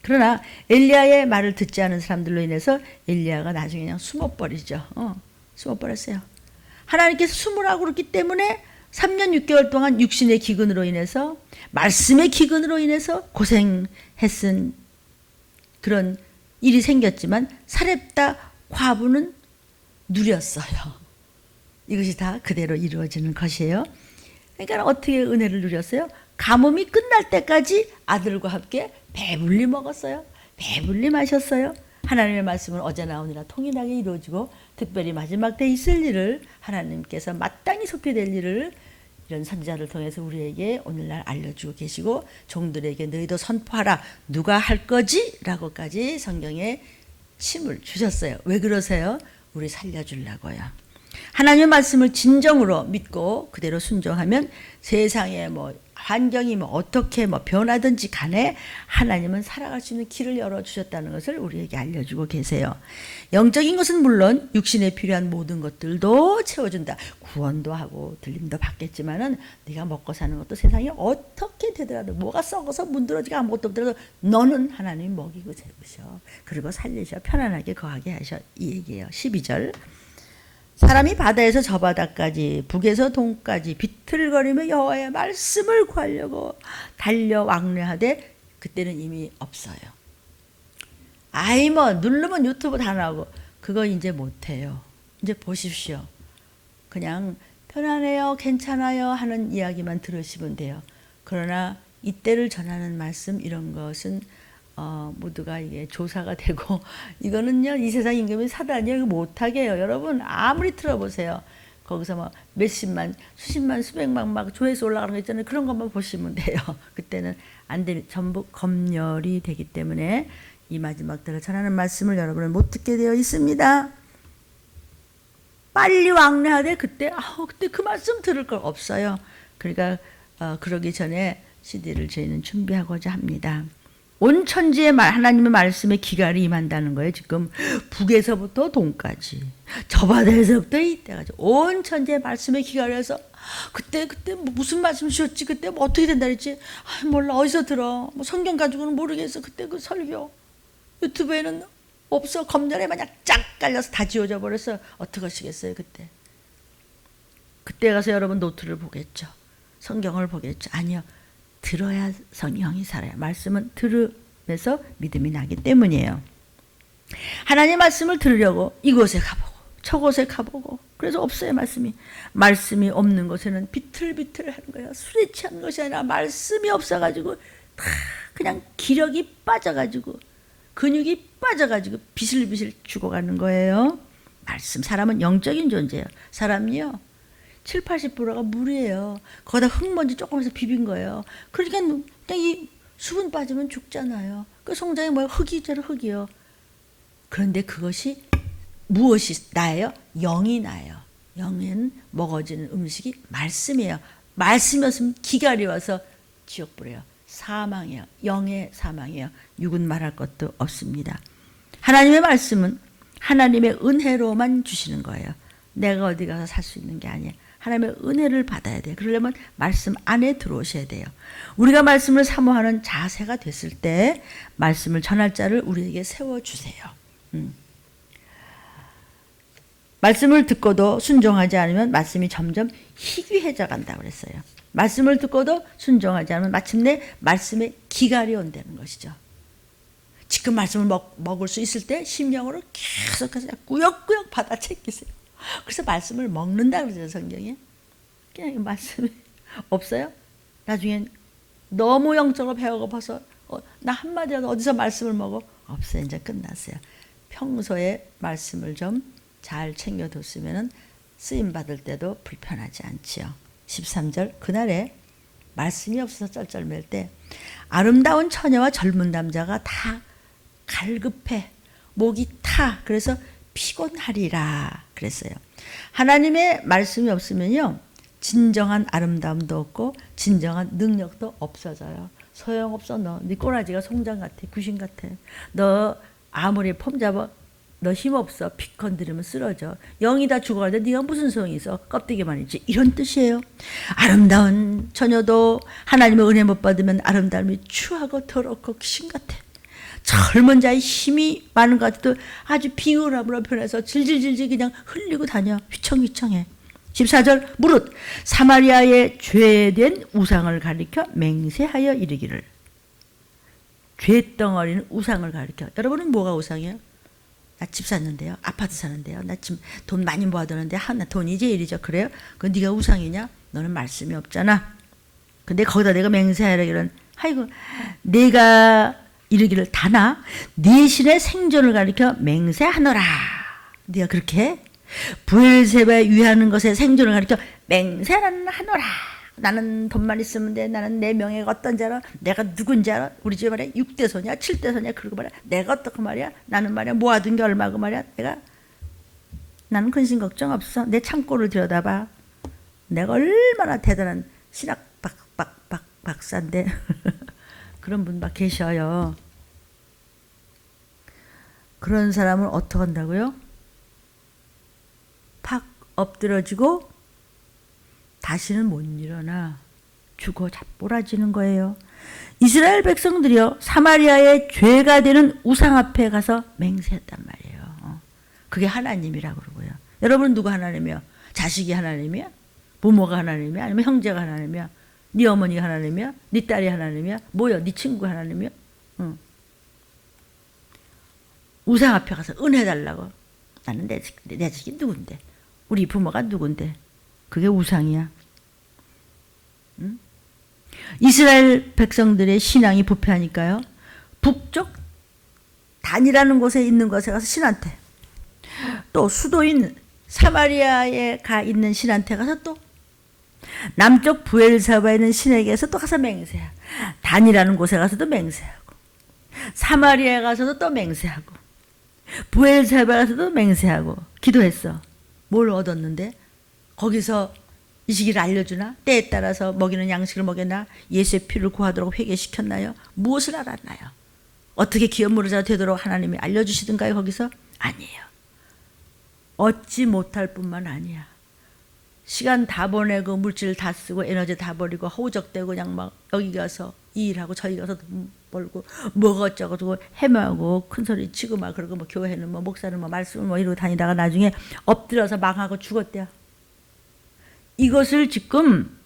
그러나 엘리야의 말을 듣지 않은 사람들로 인해서 엘리야가 나중에 그냥 숨어버리죠. 숨어버렸어요. 하나님께서 숨으라고 그랬기 때문에 3년 6개월 동안 육신의 기근으로 인해서 말씀의 기근으로 인해서 고생했은 그런 일이 생겼지만 사렙다 과부는 누렸어요. 이것이 다 그대로 이루어지는 것이에요. 그러니까 어떻게 은혜를 누렸어요? 가뭄이 끝날 때까지 아들과 함께 배불리 먹었어요. 배불리 마셨어요. 하나님의 말씀은 어제나 오늘나 통일하게 이루어지고 특별히 마지막 때 있을 일을 하나님께서 마땅히 속해될 일을 이런 선지자를 통해서 우리에게 오늘날 알려주고 계시고 종들에게 너희도 선포하라. 누가 할 거지? 라고까지 성경에 침을 주셨어요. 왜 그러세요? 우리 살려주려고요. 하나님의 말씀을 진정으로 믿고 그대로 순종하면 세상에 환경이 어떻게 변하든지 간에 하나님은 살아갈 수 있는 길을 열어주셨다는 것을 우리에게 알려주고 계세요. 영적인 것은 물론 육신에 필요한 모든 것들도 채워준다. 구원도 하고 들림도 받겠지만은 네가 먹고 사는 것도 세상에 어떻게 되더라도 뭐가 썩어서 문드러지고 아무것도 없더라도 너는 하나님이 먹이고 재우셔. 그리고 살리셔. 편안하게 거하게 하셔. 이 얘기예요. 12절. 사람이 바다에서 저 바다까지 북에서 동까지 비틀거리며 여호와의 말씀을 구하려고 달려 왕래하되 그때는 이미 없어요. 누르면 유튜브 다 나오고 그거 이제 못해요. 이제 보십시오. 그냥 편안해요, 괜찮아요 하는 이야기만 들으시면 돼요. 그러나 이때를 전하는 말씀 이런 것은 모두가 이게 조사가 되고 이거는요 이 세상 임금이 사단이요 못하게 해요. 여러분 아무리 틀어보세요. 거기서 몇십만 수십만 수백만 막 조회수 올라가는 거 있잖아요. 그런 것만 보시면 돼요. 그때는 안 되는 전부 검열이 되기 때문에 이 마지막 때를 전하는 말씀을 여러분은 못 듣게 되어 있습니다. 빨리 왕래하되 그때 그 말씀 들을 거 없어요. 그러니까 그러기 전에 CD를 저희는 준비하고자 합니다. 온 천지에 하나님의 말씀에 기갈이 임한다는 거예요. 지금 북에서부터 동까지 저 바다에서부터 이때까지 온 천지에 말씀에 기갈해서 그때 무슨 말씀 주셨지? 그때 어떻게 된다 그랬지? 몰라 어디서 들어? 성경 가지고는 모르겠어. 그때 그 설교 유튜브에는 없어. 검열에 마냥 쫙 깔려서 다 지워져 버렸어. 어떻게 하시겠어요 그때? 그때 가서 여러분 노트를 보겠죠. 성경을 보겠죠. 아니요. 들어야 성령이 살아요. 말씀은 들으면서 믿음이 나기 때문이에요. 하나님의 말씀을 들으려고 이곳에 가보고 저곳에 가보고 그래서 없어요. 말씀이 없는 곳에는 비틀비틀하는 거예요. 술에 취한 것이 아니라 말씀이 없어가지고 다 그냥 기력이 빠져가지고 근육이 빠져가지고 비실비실 죽어가는 거예요. 말씀. 사람은 영적인 존재예요. 사람이요. 7, 80%가 물이에요. 거기다 흙먼지 조금 해서 비빈 거예요. 그러니까 그냥 이 수분 빠지면 죽잖아요. 그 송장이 뭐예요? 흙이잖아요. 흙이요. 그런데 그것이 무엇이 나예요? 영이 나요. 영은 먹어지는 음식이 말씀이에요. 말씀이었으면 기갈이 와서 지옥불이에요. 사망이에요. 영의 사망이에요. 육은 말할 것도 없습니다. 하나님의 말씀은 하나님의 은혜로만 주시는 거예요. 내가 어디 가서 살 수 있는 게 아니에요. 하나님의 은혜를 받아야 돼요. 그러려면 말씀 안에 들어오셔야 돼요. 우리가 말씀을 사모하는 자세가 됐을 때 말씀을 전할 자를 우리에게 세워주세요. 말씀을 듣고도 순종하지 않으면 말씀이 점점 희귀해져 간다고 그랬어요. 말씀을 듣고도 순종하지 않으면 마침내 말씀에 기갈이 온다는 것이죠. 지금 말씀을 먹을 수 있을 때 심령으로 계속해서 꾸역꾸역 받아채기세요. 그래서 말씀을 먹는다 그러죠, 성경에. 그냥 말씀이 없어요? 나중엔 너무 영적으로 배고파서 나 한마디라도 어디서 말씀을 먹어? 없어요. 이제 끝났어요. 평소에 말씀을 좀 잘 챙겨뒀으면 쓰임받을 때도 불편하지 않지요. 13절 그날에 말씀이 없어서 쩔쩔맬 때 아름다운 처녀와 젊은 남자가 다 갈급해 목이 타 그래서 피곤하리라 그랬어요. 하나님의 말씀이 없으면요 진정한 아름다움도 없고 진정한 능력도 없어져요. 소용없어. 네 꼬라지가 송장 같아. 귀신 같아. 너 아무리 폼 잡아 너 힘없어. 피 건드리면 쓰러져. 영이 다 죽어가는데 네가 무슨 소용이 있어. 껍데기만 있지. 이런 뜻이에요. 아름다운 처녀도 하나님의 은혜 못 받으면 아름다움이 추하고 더럽고 귀신 같아. 젊은 자의 힘이 많은 것 같아도 아주 비굴함으로 변해서 질질질질 그냥 흘리고 다녀. 휘청휘청해. 14절 무릇 사마리아의 죄된 우상을 가리켜 맹세하여 이르기를. 죄덩어리는 우상을 가리켜. 여러분은 뭐가 우상이에요? 나 집 샀는데요. 아파트 사는데요. 나 지금 돈 많이 모아두는데 하나 돈이 제일이죠. 그래요? 그 네가 우상이냐? 너는 말씀이 없잖아. 근데 거기다 내가 맹세하기는 아이고 내가 이르기를 다나 네 신의 생존을 가리켜 맹세하노라. 네가 그렇게 해? 부엘세바에 위하는 것에 생존을 가리켜 맹세하노라. 나는 돈만 있으면 돼. 나는 내 명예가 어떤지 알아? 내가 누군지 알아? 우리 집에 말이야 6대소냐 7대소냐 그러고 말이야. 내가 어떻고 말이야? 나는 말이야 모아둔 게 얼마고 말이야. 나는 근심 걱정 없어. 내 창고를 들여다봐. 내가 얼마나 대단한 신학 박사인데 그런 분 막 계셔요. 그런 사람을 어떻게 한다고요? 팍 엎드러지고 다시는 못 일어나 죽어 자빠라지는 거예요. 이스라엘 백성들이요 사마리아의 죄가 되는 우상 앞에 가서 맹세했단 말이에요. 그게 하나님이라고 그러고요. 여러분 누가 하나님이요? 자식이 하나님이야? 부모가 하나님이야? 아니면 형제가 하나님이야? 네 어머니가 하나님이야? 네 딸이 하나님이야? 뭐야? 네 친구 하나님이야? 우상 앞에 가서 은혜 달라고. 나는 내 자식이 누군데? 우리 부모가 누군데? 그게 우상이야. 응? 이스라엘 백성들의 신앙이 부패하니까요. 북쪽 단이라는 곳에 있는 곳에 가서 신한테 또 수도인 사마리아에 가 있는 신한테 가서 또 남쪽 부엘사바에 있는 신에게서 또 가서 맹세하고 단이라는 곳에 가서도 맹세하고 사마리아에 가서도 또 맹세하고 부엘사바에 가서도 맹세하고 기도했어. 뭘 얻었는데? 거기서 이 시기를 알려주나? 때에 따라서 먹이는 양식을 먹였나? 예수의 피를 구하도록 회개시켰나요? 무엇을 알았나요? 어떻게 기업 무르자 되도록 하나님이 알려주시던가요? 거기서? 아니에요. 얻지 못할 뿐만 아니야. 시간 다 보내고 물질 다 쓰고 에너지 다 버리고 허우적대고 그냥 막 여기 가서 이 일하고 저기 가서 돈 벌고 뭐가 어쩌고 헤매고 큰소리 치고 막 그러고 뭐 교회는 뭐 목사는 뭐 말씀을 뭐 이러고 다니다가 나중에 엎드려서 망하고 죽었대요. 이것을 지금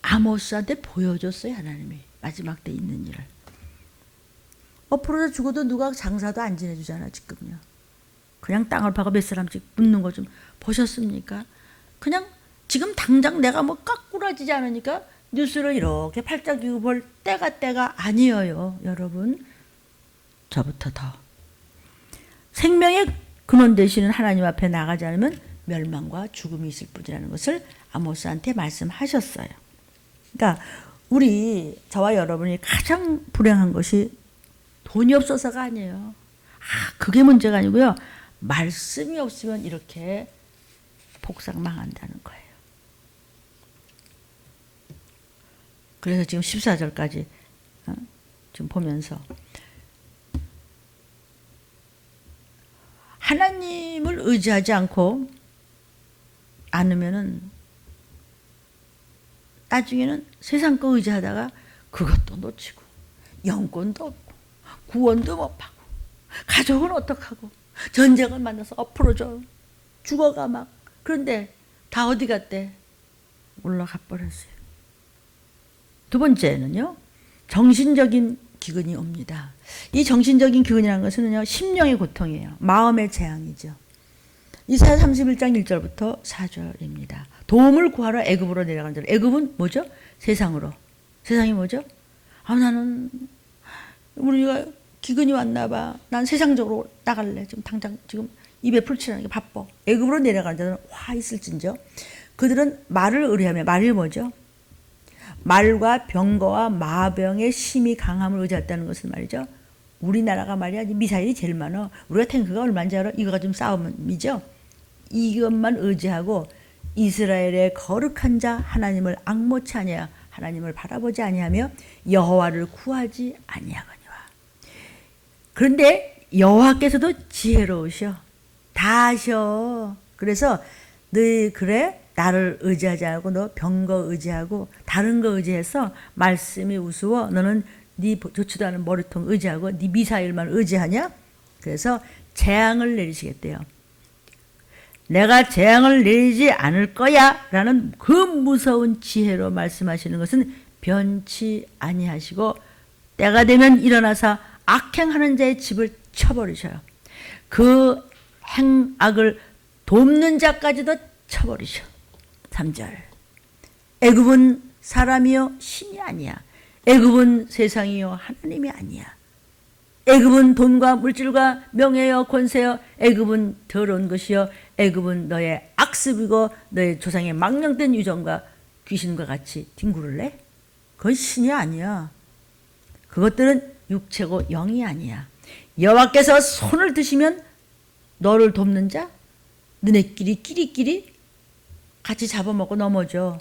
아모스한테 보여줬어요. 하나님이 마지막 때 있는 일을. 엎으러져 죽어도 누가 장사도 안 지내주잖아 지금요. 그냥 땅을 파고 몇 사람씩 묻는 거 좀 보셨습니까? 그냥 지금 당장 내가 뭐 까꾸라지지 않으니까 뉴스를 이렇게 팔짝 끼고 볼 때가 아니에요. 여러분 저부터 더 생명의 근원 되시는 하나님 앞에 나가지 않으면 멸망과 죽음이 있을 뿐이라는 것을 아모스한테 말씀하셨어요. 그러니까 우리 저와 여러분이 가장 불행한 것이 돈이 없어서가 아니에요. 그게 문제가 아니고요. 말씀이 없으면 이렇게 복상 망한다는 거예요. 그래서 지금 14절까지 좀 보면서 하나님을 의지하지 않으면은 나중에는 세상 거 의지하다가 그것도 놓치고 영권도 없고 구원도 못 하고 가족은 어떡하고 전쟁을 만나서 엎어져 죽어가 막. 그런데 다 어디 갔대? 올라가 버렸어요. 두 번째는요, 정신적인 기근이 옵니다. 이 정신적인 기근이라는 것은요, 심령의 고통이에요. 마음의 재앙이죠. 이사야 31장 1절부터 4절입니다. 도움을 구하러 애굽으로 내려간 절. 애굽은 뭐죠? 세상으로. 세상이 뭐죠? 나는 우리가 기근이 왔나 봐. 난 세상적으로 나갈래. 지금 당장 지금 입에 풀칠하는 게 바빠. 애굽으로 내려간 자는 화 있을진저. 그들은 말을 의뢰하며, 말이 뭐죠? 말과 병거와 마병의 힘이 강함을 의지했다는 것은 말이죠. 우리나라가 말이야 미사일이 제일 많아. 우리가 탱크가 얼마인지 알아? 이거 가지고 싸움이죠. 이것만 의지하고 이스라엘의 거룩한 자 하나님을 앙모치 아니하여 하나님을 바라보지 아니하며 여호와를 구하지 아니하거니와. 그런데 여호와께서도 지혜로우셔. 다 아셔. 그래서 너희 그래 나를 의지하지 않고 너 병거 의지하고 다른 거 의지해서 말씀이 우스워. 너는 네 좋지도 않은 머리통 의지하고 네 미사일만 의지하냐? 그래서 재앙을 내리시겠대요. 내가 재앙을 내리지 않을 거야 라는 그 무서운 지혜로 말씀하시는 것은 변치 아니하시고 때가 되면 일어나서 악행하는 자의 집을 쳐버리셔요. 그 행악을 돕는 자까지도 쳐버리셔. 3절. 애굽은 사람이요 신이 아니야. 애굽은 세상이요 하나님이 아니야. 애굽은 돈과 물질과 명예여 권세여. 애굽은 더러운 것이여. 애굽은 너의 악습이고 너의 조상의 망령된 유전과 귀신과 같이 뒹굴을래? 그건 신이 아니야. 그것들은 육체고 영이 아니야. 여호와께서 손을 드시면 너를 돕는 자 너네끼리 끼리끼리 같이 잡아먹고 넘어져.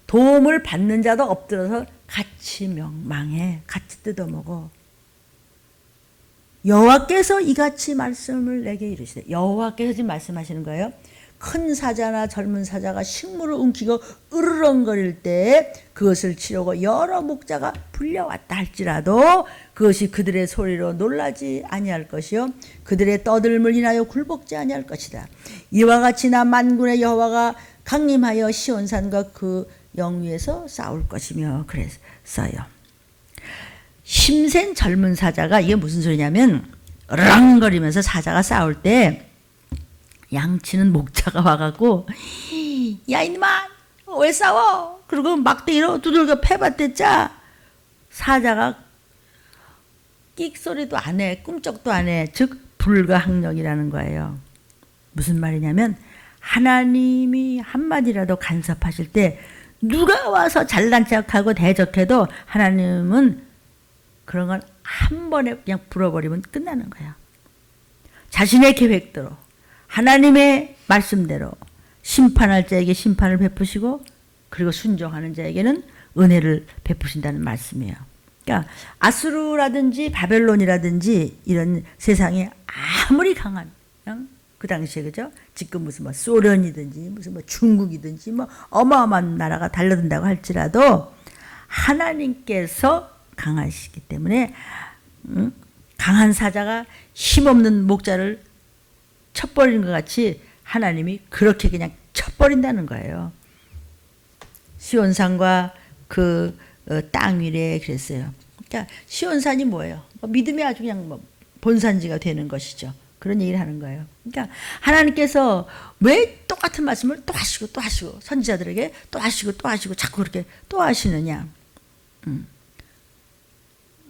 도움을 받는 자도 엎드려서 같이 망해. 같이 뜯어먹어. 여호와께서 이같이 말씀을 내게 이르시되. 여호와께서 지금 말씀하시는 거예요. 큰 사자나 젊은 사자가 식물을 움키고 으르렁거릴 때 그것을 치려고 여러 목자가 불려왔다 할지라도 그것이 그들의 소리로 놀라지 아니할 것이요 그들의 떠들물 인하여 굴복지 아니할 것이다. 이와 같이 나 만군의 여호와가 강림하여 시온산과 그 영위에서 싸울 것이며 그랬어요. 힘센 젊은 사자가 이게 무슨 소리냐면 으렁거리면서 사자가 싸울 때 양치는 목자가 와갖고 야 이놈아 왜 싸워? 그리고 막대기로 두들겨 패봤댔자 사자가 끽 소리도 안 해. 꿈쩍도 안 해. 즉 불가항력이라는 거예요. 무슨 말이냐면 하나님이 한마디라도 간섭하실 때 누가 와서 잘난 척하고 대적해도 하나님은 그런 건 한 번에 그냥 불어버리면 끝나는 거야. 자신의 계획대로 하나님의 말씀대로 심판할 자에게 심판을 베푸시고 그리고 순종하는 자에게는 은혜를 베푸신다는 말씀이에요. 그러니까 아수르라든지 바벨론이라든지 이런 세상에 아무리 강한 그 당시에 그죠? 지금 무슨 뭐 소련이든지 무슨 뭐 중국이든지 뭐 어마어마한 나라가 달려든다고 할지라도 하나님께서 강하시기 때문에 강한 사자가 힘없는 목자를 쳐버리는 것 같이 하나님이 그렇게 그냥 쳐버린다는 거예요. 시온산과 그 땅 위에 그랬어요. 그러니까 시온산이 뭐예요? 믿음이 아주 그냥 뭐 본산지가 되는 것이죠. 그런 얘기를 하는 거예요. 그러니까 하나님께서 왜 똑같은 말씀을 또 하시고 또 하시고 선지자들에게 또 하시고 또 하시고 자꾸 그렇게 또 하시느냐.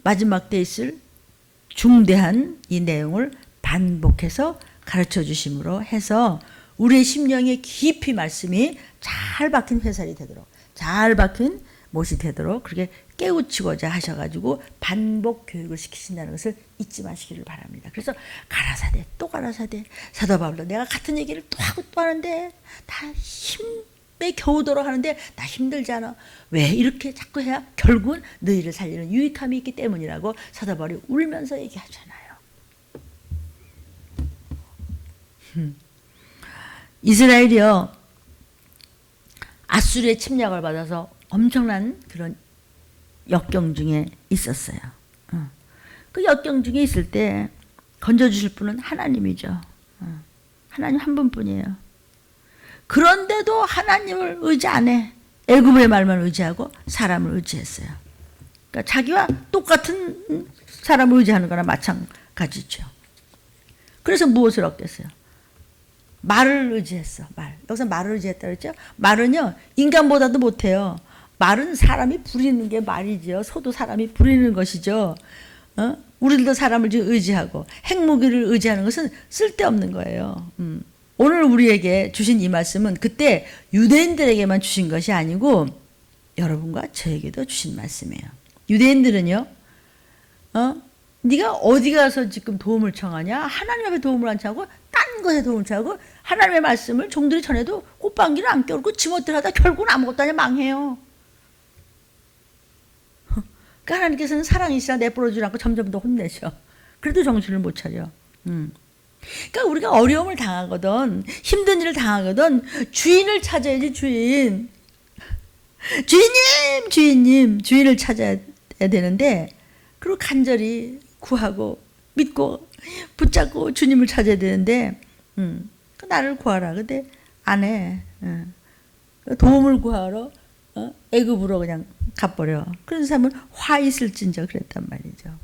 마지막 때 있을 중대한 이 내용을 반복해서 가르쳐 주심으로 해서 우리의 심령에 깊이 말씀이 잘 박힌 회살이 되도록, 잘 박힌 못이 되도록 그렇게 깨우치고자 하셔가지고 반복 교육을 시키신다는 것을 잊지 마시기를 바랍니다. 그래서 가라사대 또 가라사대, 사도 바울도 내가 같은 얘기를 또 하고 또 하는데 다 힘에 겨우도록 하는데 나 힘들지 않아. 왜 이렇게 자꾸 해야? 결국은 너희를 살리는 유익함이 있기 때문이라고 사도 바울이 울면서 얘기하잖아요. 이스라엘이요, 아수르의 침략을 받아서 엄청난 그런 역경 중에 있었어요. 그 역경 중에 있을 때 건져주실 분은 하나님이죠. 하나님 한 분뿐이에요. 그런데도 하나님을 의지 안 해. 애굽의 말만 의지하고 사람을 의지했어요. 그러니까 자기와 똑같은 사람을 의지하는 거나 마찬가지죠. 그래서 무엇을 얻겠어요? 말을 의지했어. 말. 여기서 말을 의지했다 그랬죠? 말은요, 인간보다도 못해요. 말은 사람이 부리는 게 말이죠. 소도 사람이 부리는 것이죠. 우리들도 사람을 의지하고 핵무기를 의지하는 것은 쓸데없는 거예요. 오늘 우리에게 주신 이 말씀은 그때 유대인들에게만 주신 것이 아니고 여러분과 저에게도 주신 말씀이에요. 유대인들은요, 네가 어디 가서 지금 도움을 청하냐? 하나님 앞에 도움을 안 청하고 딴 것에 도움을 청하고 하나님의 말씀을 종들이 전해도 꽃방귀를 안 껴오고 지멋대로 하다 결국은 아무것도 아니야 망해요. 그러니까 하나님께서는 사랑이시라 내버려주지 않고 점점 더 혼내셔. 그래도 정신을 못 차려. 그러니까 우리가 어려움을 당하거든, 힘든 일을 당하거든, 주인을 찾아야지. 주인님, 주인을 찾아야 되는데, 그리고 간절히 구하고 믿고 붙잡고 주님을 찾아야 되는데, 나를 구하라. 근데 안 해. 도움을 구하러 애굽으로 그냥 가버려. 그런 사람은 화 있을진저 그랬단 말이죠.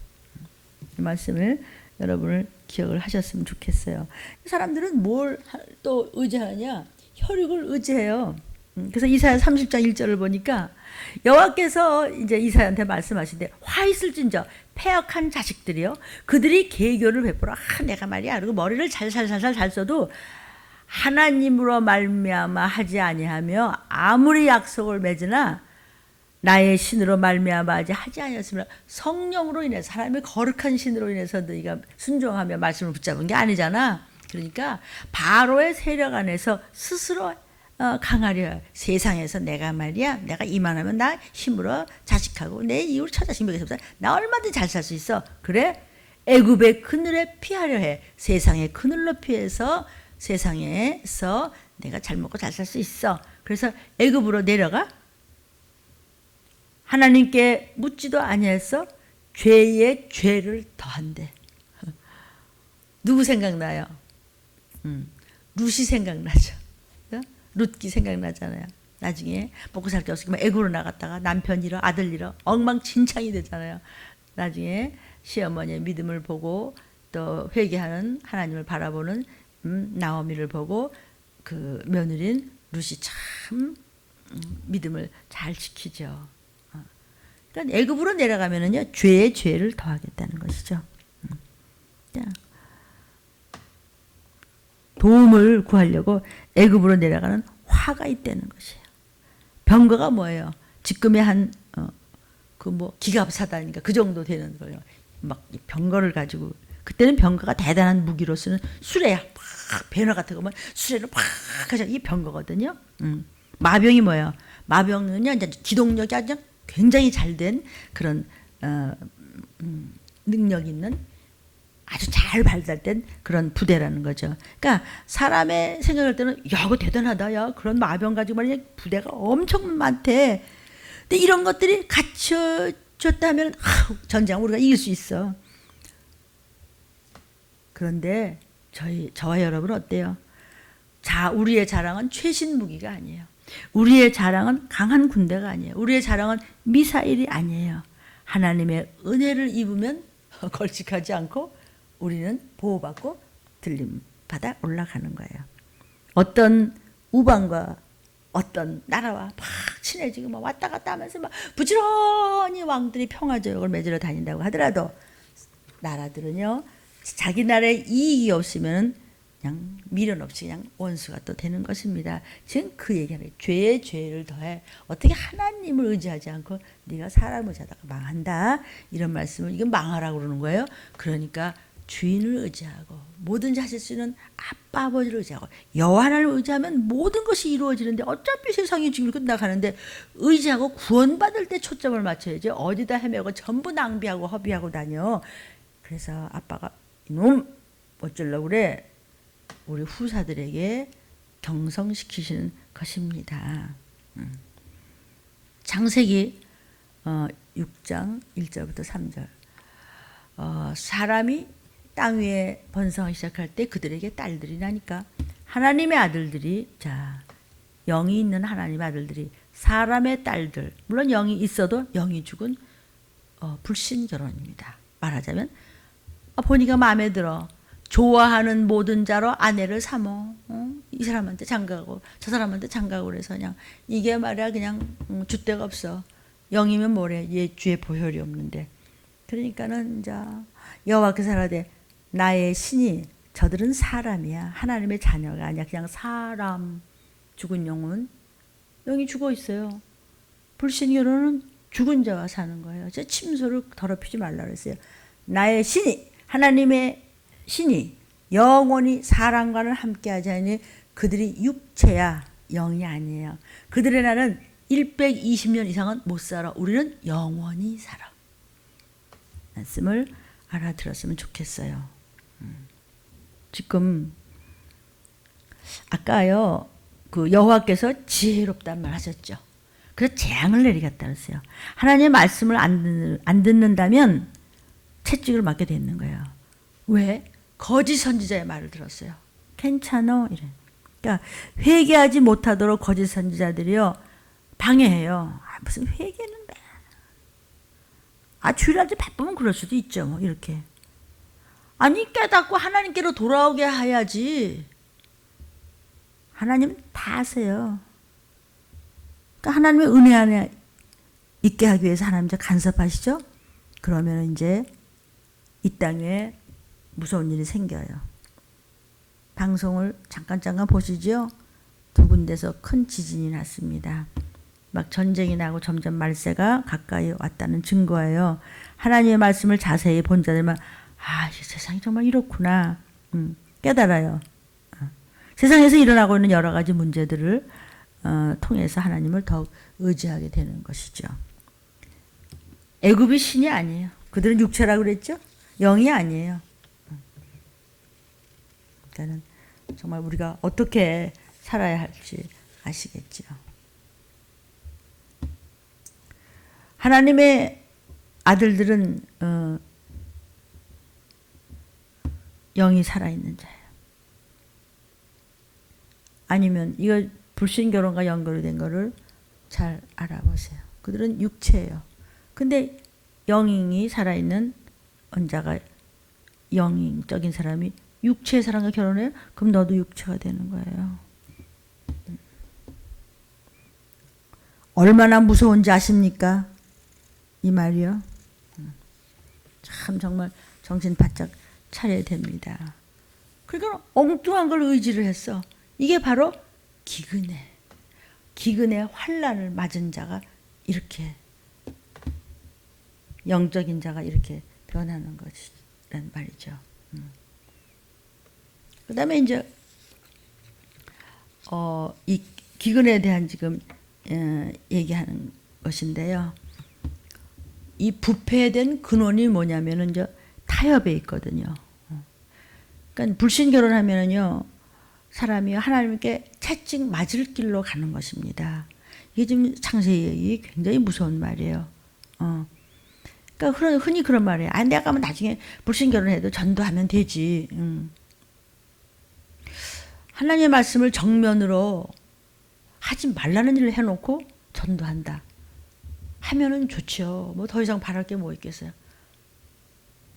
이 말씀을 여러분을 기억을 하셨으면 좋겠어요. 사람들은 뭘 또 의지하느냐? 혈육을 의지해요. 그래서 이사야 30장 1절을 보니까 여호와께서 이제 이사야한테 말씀하시는데, 화 있을진저 패역한 자식들이요, 그들이 계교를 베풀어. 내가 말이야, 그리고 머리를 잘 써도 하나님으로 말미암아 하지 아니하며 아무리 약속을 맺으나 나의 신으로 말미암아 하지 아니었으면, 성령으로 인해 사람의 거룩한 신으로 인해서 너희가 순종하며 말씀을 붙잡은 게 아니잖아. 그러니까 바로의 세력 안에서 스스로 강하려. 세상에서 내가 말이야, 내가 이만하면 나 힘으로 자식하고 내 이웃 처자식 먹여서 나 얼마든지 잘 살 수 있어. 그래? 애굽의 그늘에 피하려 해. 세상의 그늘로 피해서 세상에서 내가 잘 먹고 잘 살 수 있어. 그래서 애굽으로 내려가. 하나님께 묻지도 아니했어. 죄에 죄를 더한대. 누구 생각나요? 룻이 생각나죠. 룻기 생각나잖아요. 나중에 먹고 살 게 없으면 애굽으로 나갔다가 남편 잃어, 아들 잃어, 엉망진창이 되잖아요. 나중에 시어머니의 믿음을 보고 또 회개하는 하나님을 바라보는 나오미를 보고 그 며느리인 룻이 참 믿음을 잘 지키죠. 그러니까 애굽으로 내려가면은요, 죄에 죄를 더하겠다는 것이죠. 도움을 구하려고 애굽으로 내려가는 화가 있다는 것이에요. 병거가 뭐예요? 지금의 한 그 뭐 기갑사다니까 그 정도 되는 거예요. 막 병거를 가지고, 그때는 병거가 대단한 무기로 쓰는 수레야. 막 배너 같은 거 보면 수레를 팍 하죠. 이게 병거거든요. 마병이 뭐예요? 마병은요, 이제 기동력이 아주 굉장히 잘된 그런 능력 있는 아주 잘 발달된 그런 부대라는 거죠. 그러니까 사람의 생각할 때는 야, 그거 대단하다. 야, 그런 마병 가지고 말이야 부대가 엄청 많대. 근데 이런 것들이 갖춰졌다 하면 전쟁 우리가 이길 수 있어. 그런데 저와 여러분은 어때요? 우리의 자랑은 최신 무기가 아니에요. 우리의 자랑은 강한 군대가 아니에요. 우리의 자랑은 미사일이 아니에요. 하나님의 은혜를 입으면 걸쭉하지 않고 우리는 보호받고 들림받아 올라가는 거예요. 어떤 우방과 어떤 나라와 막 친해지고 막 왔다 갔다 하면서 막 부지런히 왕들이 평화조약을 맺으러 다닌다고 하더라도 나라들은요, 자기 나라에 이익이 없으면 그냥 미련 없이 그냥 원수가 또 되는 것입니다. 지금 그 얘기하는 죄에 죄를 더해 어떻게 하나님을 의지하지 않고 네가 사람을 의지하다가 망한다 이런 말씀을 이건 망하라고 그러는 거예요. 그러니까 주인을 의지하고 뭐든지 하실 수 있는 아빠 아버지를 의지하고 여호와 하나님을 의지하면 모든 것이 이루어지는데 어차피 세상이 지금 끝나가는데 의지하고 구원받을 때 초점을 맞춰야지 어디다 헤매고 전부 낭비하고 허비하고 다녀. 그래서 아빠가 이놈 어쩌려고 그래 우리 후사들에게 경성시키시는 것입니다. 창세기 6장 1절부터 3절 사람이 땅 위에 번성하기 시작할 때 그들에게 딸들이 나니까 하나님의 아들들이 자 영이 있는 하나님의 아들들이 사람의 딸들 물론 영이 있어도 영이 죽은 불신결혼입니다. 말하자면 보니까 마음에 들어 좋아하는 모든 자로 아내를 삼어 이 사람한테 장가가고 저 사람한테 장가가고 그래서 그냥 이게 말이야 그냥 줏대가 없어. 영이면 뭐래 얘 주의 보혈이 없는데 그러니까는 이제 여호와께서 하라되 나의 신이 저들은 사람이야 하나님의 자녀가 아니야 그냥 사람. 죽은 영은 영이 죽어 있어요. 불신결혼은 죽은 자와 사는 거예요. 제 침소를 더럽히지 말라 그랬어요. 나의 신이 하나님의 신이 영원히 사람과는 함께하지 않으니 그들이 육체야 영이 아니에요. 그들의 날은 120년 이상은 못 살아. 우리는 영원히 살아. 말씀을 알아들었으면 좋겠어요. 지금 아까요 그 여호와께서 지혜롭단 말 하셨죠. 그래서 재앙을 내리겠다 그랬어요. 하나님의 말씀을 안 듣는다면 채찍을 맞게 되는 거예요. 왜? 거짓 선지자의 말을 들었어요. 괜찮아 이래. 그러니까 회개하지 못하도록 거짓 선지자들이요 방해해요. 무슨 회개는 주일날도 바쁘면 그럴 수도 있죠. 뭐 이렇게. 아니 깨닫고 하나님께로 돌아오게 해야지. 하나님 다 아세요. 그러니까 하나님의 은혜 안에 있게 하기 위해서 하나님 이제 간섭하시죠. 그러면 이제 이 땅에 무서운 일이 생겨요. 방송을 잠깐 보시죠. 두 군데서 큰 지진이 났습니다. 막 전쟁이 나고 점점 말세가 가까이 왔다는 증거예요. 하나님의 말씀을 자세히 본 자들만 세상이 정말 이렇구나 깨달아요. 세상에서 일어나고 있는 여러 가지 문제들을 통해서 하나님을 더욱 의지하게 되는 것이죠. 애굽이 신이 아니에요. 그들은 육체라고 그랬죠. 영이 아니에요. 그러니까 정말 우리가 어떻게 살아야 할지 아시겠죠. 하나님의 아들들은 영이 살아있는 자예요. 아니면 이거 불신결혼과 연결이 된 거를 잘 알아보세요. 그들은 육체예요. 근데 영이 살아있는 언자가 영적인 사람이 육체의 사람과 결혼해요? 그럼 너도 육체가 되는 거예요. 얼마나 무서운지 아십니까? 이 말이요. 참 정말 정신 바짝 차려야 됩니다. 그러니까 엉뚱한 걸 의지를 했어. 이게 바로 기근의 환난을 맞은 자가 이렇게 영적인 자가 이렇게 변하는 것이란 말이죠. 그 다음에 이제 이 기근에 대한 지금 얘기하는 것인데요. 이 부패된 근원이 뭐냐면은 이제 타협에 있거든요. 그러니까 불신 결혼하면은요 사람이 하나님께 채찍 맞을 길로 가는 것입니다. 이게 지금 창세기 굉장히 무서운 말이에요. 그러니까 흔히 그런 말이에요. 내가 가면 나중에 불신 결혼해도 전도하면 되지. 하나님의 말씀을 정면으로 하지 말라는 일을 해놓고 전도한다. 하면은 좋죠. 뭐 더 이상 바랄 게 뭐 있겠어요.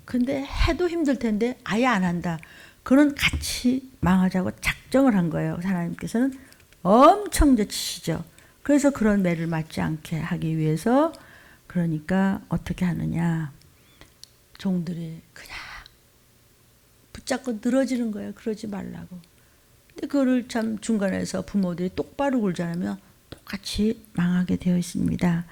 근데 해도 힘들 텐데 아예 안 한다. 그는 같이 망하자고 작정을 한 거예요. 하나님께서는 엄청 제치시죠. 그래서 그런 매를 맞지 않게 하기 위해서 그러니까 어떻게 하느냐. 종들이 그냥 붙잡고 늘어지는 거예요. 그러지 말라고. 근데 그거를 참 중간에서 부모들이 똑바로 굴지 않으면 똑같이 망하게 되어 있습니다.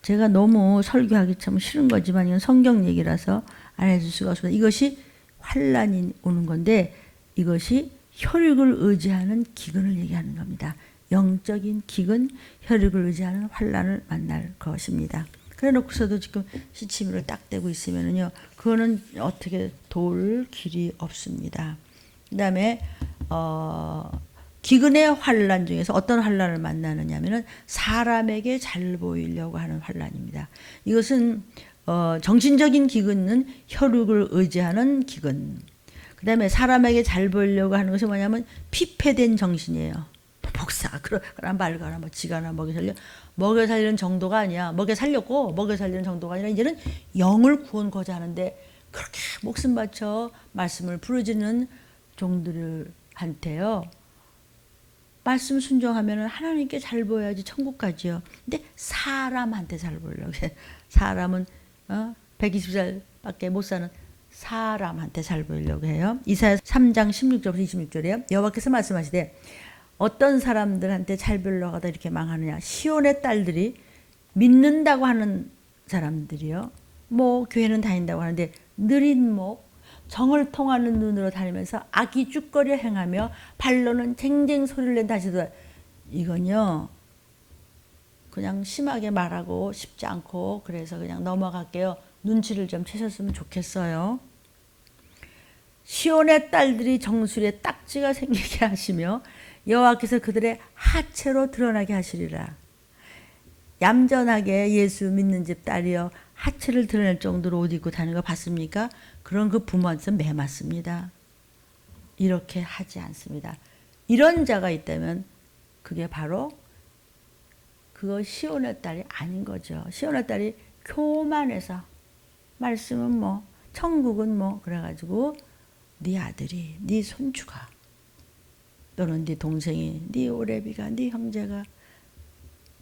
제가 너무 설교하기 참 싫은 거지만 이건 성경 얘기라서 안 해줄 수가 없습니다. 이것이 환란이 오는 건데 이것이 혈육을 의지하는 기근을 얘기하는 겁니다. 영적인 기근, 혈육을 의지하는 환란을 만날 것입니다. 그래 놓고서도 지금 시치미를 딱 대고 있으면은요, 그거는 어떻게 도울 길이 없습니다. 그 다음에, 기근의 환란 중에서 어떤 환란을 만나느냐 하면은 사람에게 잘 보이려고 하는 환란입니다. 이것은, 정신적인 기근은 혈육을 의지하는 기근. 그 다음에 사람에게 잘 보이려고 하는 것이 뭐냐면 피폐된 정신이에요. 복사가 그러나 말거나 뭐 지가나 먹여 살리는 정도가 아니야. 먹여 살렸고 먹여 살리는 정도가 아니라 이제는 영을 구원코자 하는데 그렇게 목숨 바쳐 말씀을 부르짖는 종들한테요. 말씀 순종하면 하나님께 잘 보여야지 천국 가지요. 근데 사람한테 잘 보이려고 해. 사람은 120살밖에 못 사는 사람한테 잘 보이려고 해요. 이사야 3장 16절부터 26절이에요. 여호와께서 말씀하시되 어떤 사람들한테 잘 보이려고 하다 이렇게 망하느냐. 시온의 딸들이 믿는다고 하는 사람들이요. 뭐 교회는 다닌다고 하는데 느린 목, 정을 통하는 눈으로 다니면서 악이 쭈거려 행하며 발로는 쟁쟁 소리를 낸 다시도 이건요. 그냥 심하게 말하고 싶지 않고 그래서 그냥 넘어갈게요. 눈치를 좀 채셨으면 좋겠어요. 시온의 딸들이 정수리에 딱지가 생기게 하시며 여호와께서 그들의 하체로 드러나게 하시리라. 얌전하게 예수 믿는 집 딸이여 하체를 드러낼 정도로 옷 입고 다니는 거 봤습니까? 그런 그 부모한테 매맞습니다. 이렇게 하지 않습니다. 이런 자가 있다면 그게 바로 그거 시온의 딸이 아닌 거죠. 시온의 딸이 교만해서 말씀은 뭐 천국은 뭐 그래가지고 네 아들이 네 손주가 또는 네 동생이 네 오래비가 네 형제가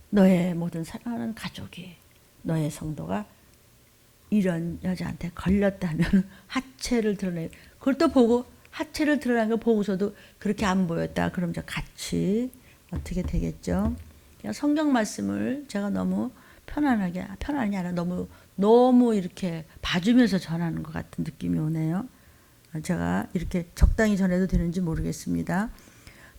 너의 모든 사랑하는 가족이 너의 성도가 이런 여자한테 걸렸다면 하체를 드러내 그걸 또 보고 하체를 드러낸 거 보고서도 그렇게 안 보였다 그럼 저 같이 어떻게 되겠죠? 그냥 성경 말씀을 제가 너무 편안하게 편안이 아니라 너무 이렇게 봐주면서 전하는 것 같은 느낌이 오네요. 제가 이렇게 적당히 전해도 되는지 모르겠습니다.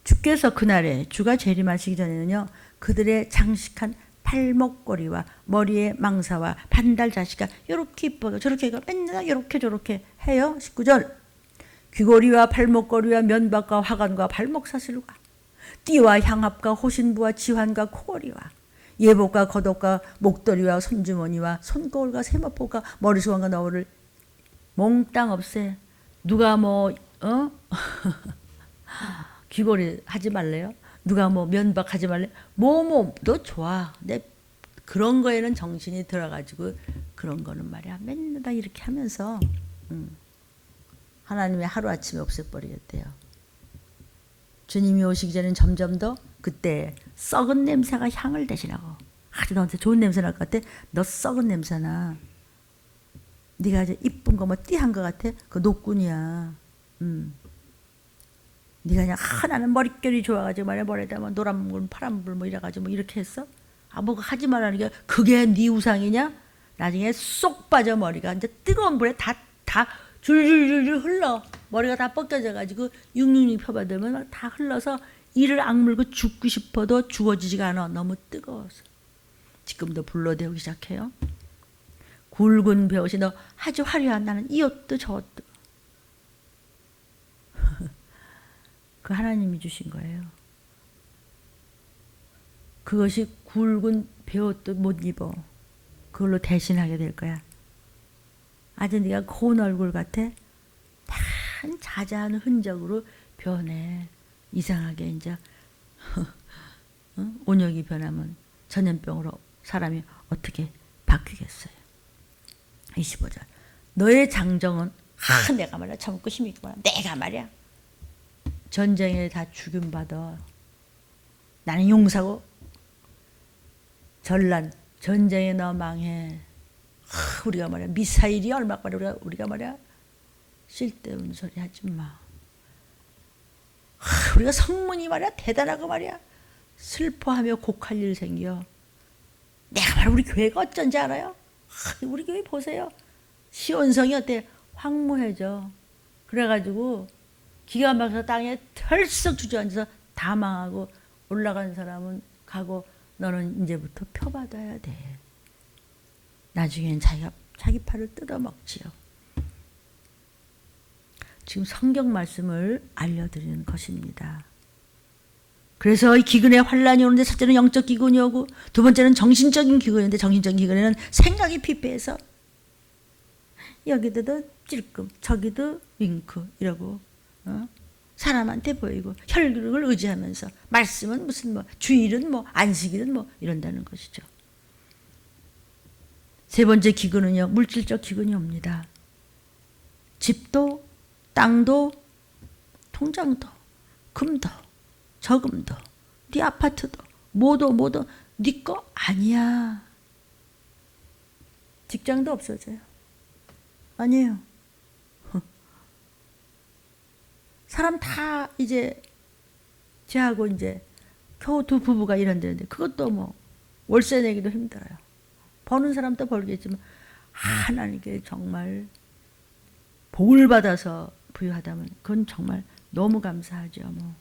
주께서 그날에 주가 재림하시기 전에는요. 그들의 장식한 팔목걸이와 머리에 망사와 반달 자식가 이렇게 이뻐요. 저렇게 맨날 이렇게 저렇게 해요. 19절 귀걸이와 팔목걸이와 면박과 화관과 발목사슬과 띠와 향합과 호신부와 지환과 코걸이와 예복과 겉옷과 목도리와 손주머니와 손거울과 세마포가 머리수건과 너울을 몽땅 없애. 누가 귀걸이 하지 말래요? 누가 면박 하지 말래? 너 좋아. 내 그런 거에는 정신이 들어가지고 그런 거는 말이야. 맨날 다 이렇게 하면서 하나님의 하루아침에 없애버리겠대요. 주님이 오시기 전엔 점점 더 그때 썩은 냄새가 향을 대신하고 아주 너한테 좋은 냄새 날 것 같아? 너 썩은 냄새나. 네가 이제 이쁜 거 띠한 것 같아? 그 노꾼이야. 네가 그냥 나는 머릿결이 좋아가지고 말이야 머리에다 노란물 파란물 이래가지고 이렇게 했어? 뭐그 하지 말라는 게 그게 네 우상이냐? 나중에 쏙 빠져 머리가 이제 뜨거운 불에 다 줄줄줄줄 흘러 머리가 다 벗겨져가지고 육육육 펴받으면 다 흘러서 이를 악물고 죽고 싶어도 죽어지지가 않아. 너무 뜨거워서. 지금도 불로 데우기 시작해요. 굵은 배옷이 너 아주 화려한 나는 이 옷도 저 옷도 그 하나님이 주신 거예요. 그것이 굵은 배옷도 못 입어. 그걸로 대신하게 될 거야. 아주 네가 고운 얼굴 같아? 단 자자한 흔적으로 변해. 이상하게 이제 온역이 변하면 전염병으로 사람이 어떻게 바뀌겠어요. 25절 너의 장정은 내가 말이야 참고 힘이 있구나. 내가 말이야 전쟁에 다 죽임받아. 나는 용사고 전란 전쟁에 너 망해. 우리가 말이야 미사일이 얼마까지 우리가 말이야 쓸데없는 소리 하지 마. 우리가 성문이 말이야 대단하고 말이야 슬퍼하며 곡할 일 생겨. 내가 말이야 우리 교회가 어쩐지 알아요? 우리 교회 보세요. 시온성이 어때? 황무해져. 그래가지고 기가 막혀서 땅에 털썩 주저앉아서 다 망하고 올라간 사람은 가고 너는 이제부터 표받아야 돼. 나중엔 자기 팔을 뜯어먹지요. 지금 성경 말씀을 알려드리는 것입니다. 그래서 이 기근에 환란이 오는데 첫째는 영적 기근이 오고 두 번째는 정신적인 기근인데 정신적인 기근에는 생각이 피폐해서 여기도 찔끔 저기도 윙크 이러고 사람한테 보이고 혈육을 의지하면서 말씀은 무슨 뭐 주일은 뭐 안식일은 뭐 이런다는 것이죠. 세 번째 기근은요 물질적 기근이 옵니다. 집도 땅도 통장도 금도 저금도 네 아파트도 뭐도 네 거 아니야. 직장도 없어져요. 아니에요. 사람 다 이제 쟤하고 이제 겨우 두 부부가 일한다는데 그것도 뭐 월세 내기도 힘들어요. 버는 사람도 벌겠지만 하나님께 정말 복을 받아서 부유하다면 그건 정말 너무 감사하죠. 뭐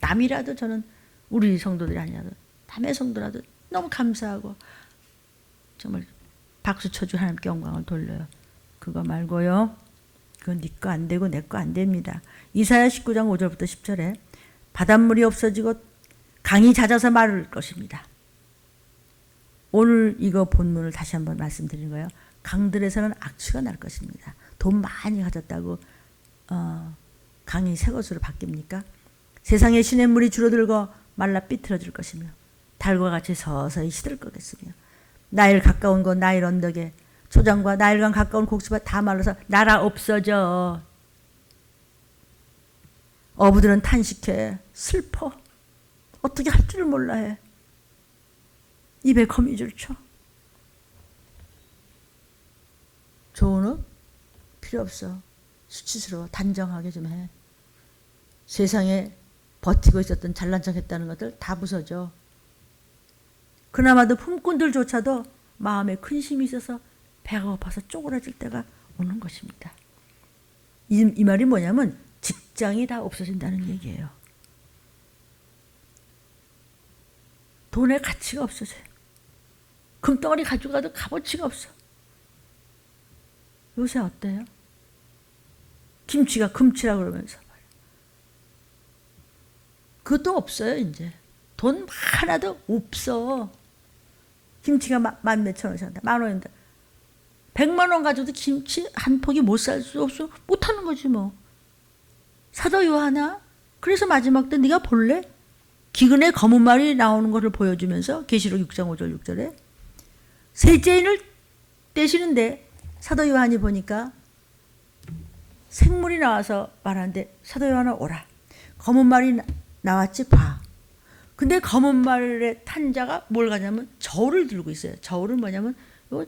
남이라도 저는 우리 성도들이 아니라도 남의 성도라도 너무 감사하고 정말 박수 쳐주 하나님께 영광을 돌려요. 그거 말고요. 그건 네 거 안 되고 내 거 안 됩니다. 이사야 19장 5절부터 10절에 바닷물이 없어지고 강이 잦아서 마를 것입니다. 오늘 이거 본문을 다시 한번 말씀드린 거예요. 강들에서는 악취가 날 것입니다. 돈 많이 가졌다고 강이 새 것으로 바뀝니까? 세상의 시냇물이 줄어들고 말라 삐뚤어질 것이며 달과 같이 서서히 시들 거겠으며 나일 가까운 곳 나일 언덕에 초장과 나일강 가까운 곡수밭 다 말라서 나라 없어져. 어부들은 탄식해 슬퍼 어떻게 할 줄을 몰라 해. 입에 거미줄 쳐. 좋은 옷 필요 없어. 수치스러워. 단정하게 좀 해. 세상에 버티고 있었던 잘난 척했다는 것들 다 부서져. 그나마도 품꾼들조차도 마음에 근심이 있어서 배가 고파서 쪼그라질 때가 오는 것입니다. 이 말이 뭐냐면 직장이 다 없어진다는 얘기예요. 돈의 가치가 없어져요. 금덩어리 가지고 가도 값어치가 없어. 요새 어때요? 김치가 금치라고 그러면서 그것도 없어요. 이제 돈 하나도 없어. 김치가 만 몇천 원씩 한다. 만 원인데 100만 원 가져도 김치 한 포기 못 살 수 없어. 못하는 거지 뭐. 사도요 하나? 그래서 마지막 때 네가 볼래? 기근에 검은 말이 나오는 것을 보여주면서 계시록 6장 5절 6절에 셋째인을 떼시는데 사도 요한이 보니까 생물이 나와서 말하는데 사도 요한아 오라. 검은 말이 나왔지 봐. 근데 검은 말의 탄 자가 뭘 가냐면 저울을 들고 있어요. 저울은 뭐냐면 이거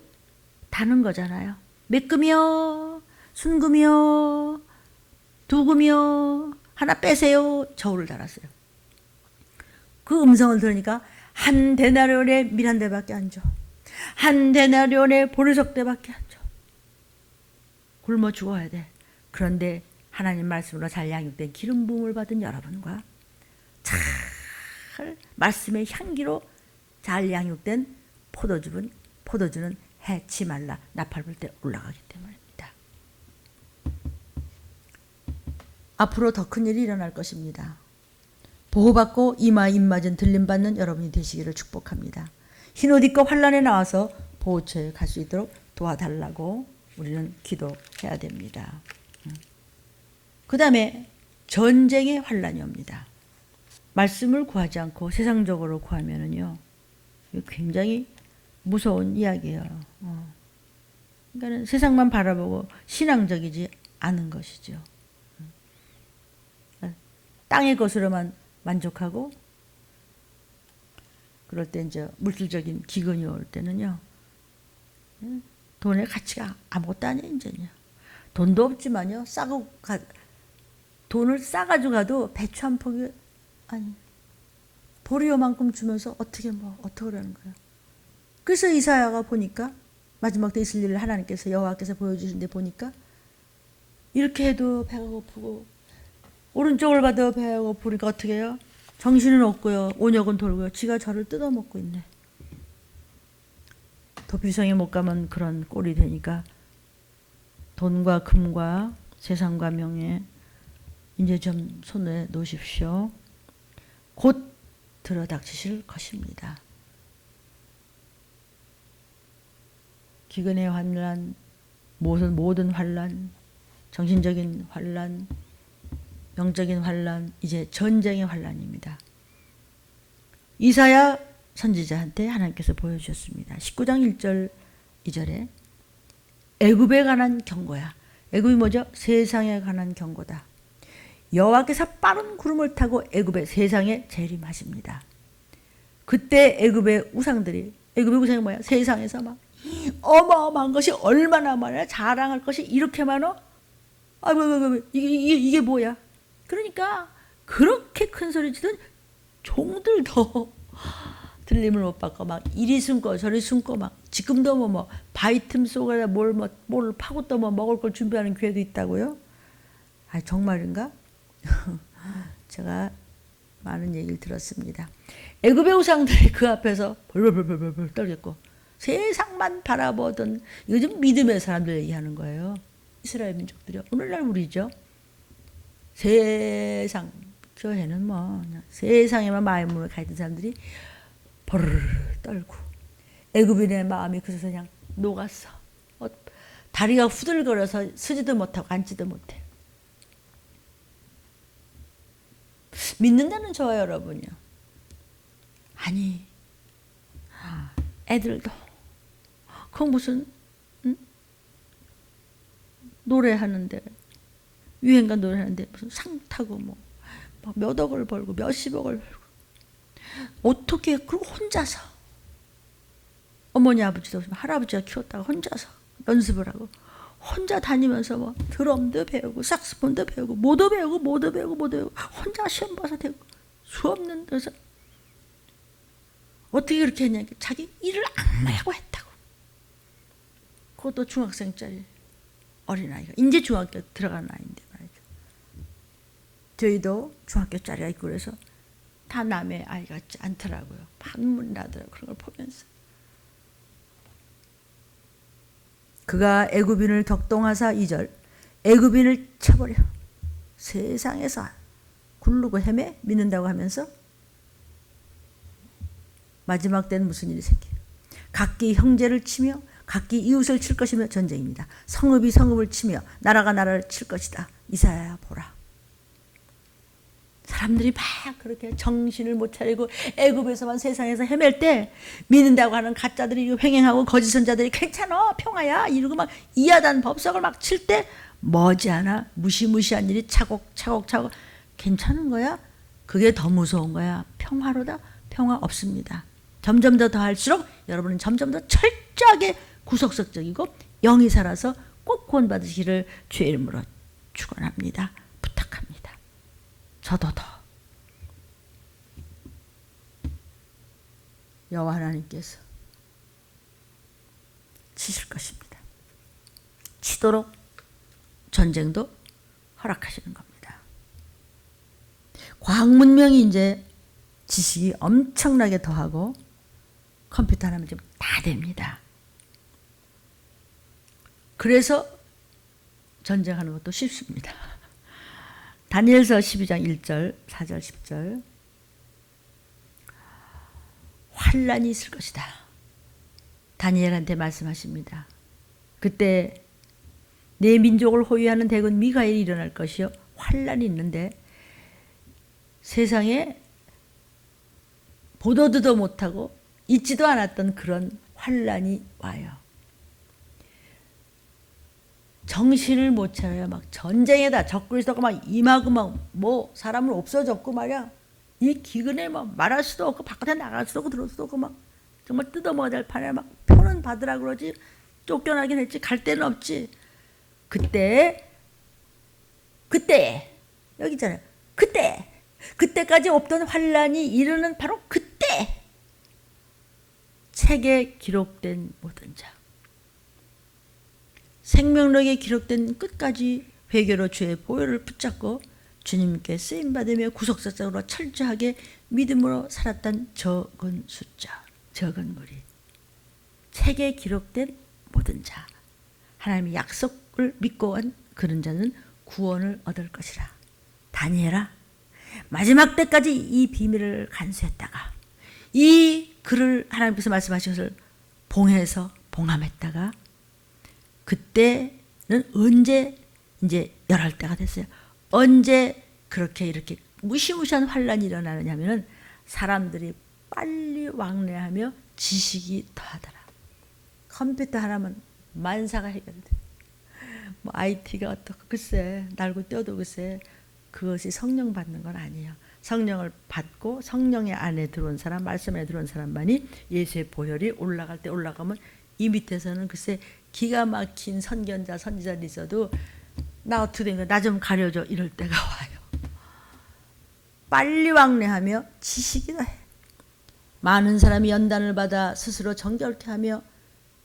다는 거잖아요. 몇 금이요? 순금이요? 두 금이요? 하나 빼세요. 저울을 달았어요. 그 음성을 들으니까 한 데나리온에 밀 한 대밖에 안 줘. 한 데나리온에 보리석 대밖에 안 줘. 굶어 죽어야 돼. 그런데 하나님 말씀으로 잘 양육된 기름 부음을 받은 여러분과 잘 말씀의 향기로 잘 양육된 포도주는 해치 말라 나팔 불 때 올라가기 때문입니다. 앞으로 더 큰 일이 일어날 것입니다. 보호받고 이마 입맞은 들림받는 여러분이 되시기를 축복합니다. 흰옷 입고 환란에 나와서 보호처에 갈 수 있도록 도와달라고 우리는 기도해야 됩니다. 그 다음에 전쟁의 환란이 옵니다. 말씀을 구하지 않고 세상적으로 구하면은요, 굉장히 무서운 이야기예요. 그러니까 세상만 바라보고 신앙적이지 않은 것이죠. 땅의 것으로만 만족하고, 그럴 때 이제 물질적인 기근이 올 때는요, 돈의 가치가 아무것도 아니에요, 이제는요. 돈도 없지만요. 돈을 싸가지고 가도 배추 한 포기 아니 보리요만큼 주면서 어떻게 그러는 거예요. 그래서 이사야가 보니까 마지막 때 있을 일을 하나님께서 여호와께서 보여주신데 보니까 이렇게 해도 배가 고프고 오른쪽을 봐도 배가 고프니까 어떻게 해요? 정신은 없고요. 온역은 돌고요. 지가 저를 뜯어먹고 있네. 도피성에 못 가면 그런 꼴이 되니까 돈과 금과 세상과 명예 이제 좀 손에 놓으십시오. 곧 들어닥치실 것입니다. 기근의 환란, 모든 환란, 정신적인 환란, 영적인 환란, 이제 전쟁의 환란입니다. 이사야 선지자한테 하나님께서 보여주셨습니다. 19장 1절 2절에 애굽에 관한 경고야. 애굽이 뭐죠? 세상에 관한 경고다. 여호와께서 빠른 구름을 타고 애굽의 세상에 재림하십니다. 그때 애굽의 우상이 뭐야? 세상에서 막 어마어마한 것이 얼마나 많아? 자랑할 것이 이렇게 많아? 이게 뭐야? 그러니까 그렇게 큰 소리 치던 종들도 들림을 못 받고 막 이리 숨고 저리 숨고 막 지금도 바위 틈 속에다 뭘 파고 또 먹을 걸 준비하는 교회도 있다고요? 아 정말인가? 제가 많은 얘기를 들었습니다. 애굽의 우상들이 그 앞에서 벌벌벌벌 떨겠고 세상만 바라보던 요즘 믿음의 사람들 얘기하는 거예요. 이스라엘 민족들이요. 오늘날 우리죠. 세상 교회는 세상에만 마음으로 가 있던 사람들이 벌을 떨고 애굽인의 마음이 그래서 그냥 녹았어. 다리가 후들거려서 서지도 못하고 앉지도 못해. 믿는다는 저와 여러분이요. 아니 애들도 그 무슨 노래하는데 유행가 노래하는데 무슨 상 타고 몇 억을 벌고 몇십억을 벌고 어떻게 그리고 혼자서 어머니 아버지도 없으면 할아버지가 키웠다가 혼자서 연습을 하고 혼자 다니면서 드럼도 배우고 색소폰도 배우고 뭐도 배우고 혼자 시험 봐서 되고 수없는 데서 어떻게 그렇게 했냐니까 자기 일을 악마하고 했다고. 그것도 중학생짜리 어린아이가 이제 중학교 들어가는 아이인데 말이죠. 저희도 중학교짜리가 있고 그래서 다 남의 아이 같지 않더라고요. 반문 나더라고요. 그런 걸 보면서. 그가 애굽인을 격동하사 2절 애굽인을 쳐버려 세상에서 굴르고 헤매 믿는다고 하면서 마지막 때는 무슨 일이 생겨요? 각기 형제를 치며 각기 이웃을 칠 것이며 전쟁입니다. 성읍이 성읍을 치며 나라가 나라를 칠 것이다. 이사야야 보라. 사람들이 막 그렇게 정신을 못 차리고 애굽에서만 세상에서 헤맬 때 믿는다고 하는 가짜들이 횡행하고 거짓 선자들이 괜찮아 평화야 이러고 막 이하단 법석을 막 칠 때 머지않아 무시무시한 일이 차곡차곡 괜찮은 거야? 그게 더 무서운 거야. 평화로다? 평화 없습니다. 점점 더 할수록 여러분은 점점 더 철저하게 구속적이고 영이 살아서 꼭 구원받으시기를 주의 이름으로 축원합니다. 부탁합니다. 저도 더 여호와 하나님께서 치실 것입니다. 치도록 전쟁도 허락하시는 겁니다. 과학 문명이 이제 지식이 엄청나게 더하고 컴퓨터 하나면 지금 다 됩니다. 그래서 전쟁하는 것도 쉽습니다. 다니엘서 12장 1절 4절 10절 환란이 있을 것이다. 다니엘한테 말씀하십니다. 그때 내 민족을 호위하는 대군 미가엘이 일어날 것이요 환란이 있는데 세상에 보도 듣도 못하고 있지도 않았던 그런 환란이 와요. 정신을 못 차려요. 막 전쟁에다 적그리스도가 막 임하고 막 사람을 없어졌고 말이야. 이 기근에 말할 수도 없고 바깥에 나갈 수도 없고 들어올 수도 없고 막 정말 뜯어먹어야 될 판에 막 표는 받으라 그러지 쫓겨나긴 했지 갈 데는 없지. 여기 있잖아요. 그때까지 없던 환란이 이르는 바로 그때 책에 기록된 모든 자, 생명록에 기록된 끝까지 회개로 주의 보혈을 붙잡고 주님께 쓰임받으며 구속사적으로 철저하게 믿음으로 살았던 적은 숫자, 적은 무리, 책에 기록된 모든 자, 하나님의 약속을 믿고 온 그런 자는 구원을 얻을 것이라. 다니엘아, 마지막 때까지 이 비밀을 간수했다가 이 글을 하나님께서 말씀하신 것을 봉해서 봉함했다가 그때는 언제 이제 열할 때가 됐어요. 언제 그렇게 이렇게 무시무시한 환란이 일어나느냐면은 사람들이 빨리 왕래하며 지식이 더하더라. 컴퓨터 하나면 만사가 해결돼. 뭐 IT가 어떻고 글쎄 날고 뛰어도 글쎄 그것이 성령 받는 건 아니에요. 성령을 받고 성령의 안에 들어온 사람, 말씀 안에 들어온 사람만이 예수의 보혈이 올라갈 때 올라가면 이 밑에서는 글쎄 기가 막힌 선견자, 선지자들이 있어도 나 어떻게 된 거야? 나 좀 가려줘. 이럴 때가 와요. 빨리 왕래하며 지식이 더해. 많은 사람이 연단을 받아 스스로 정결케 하며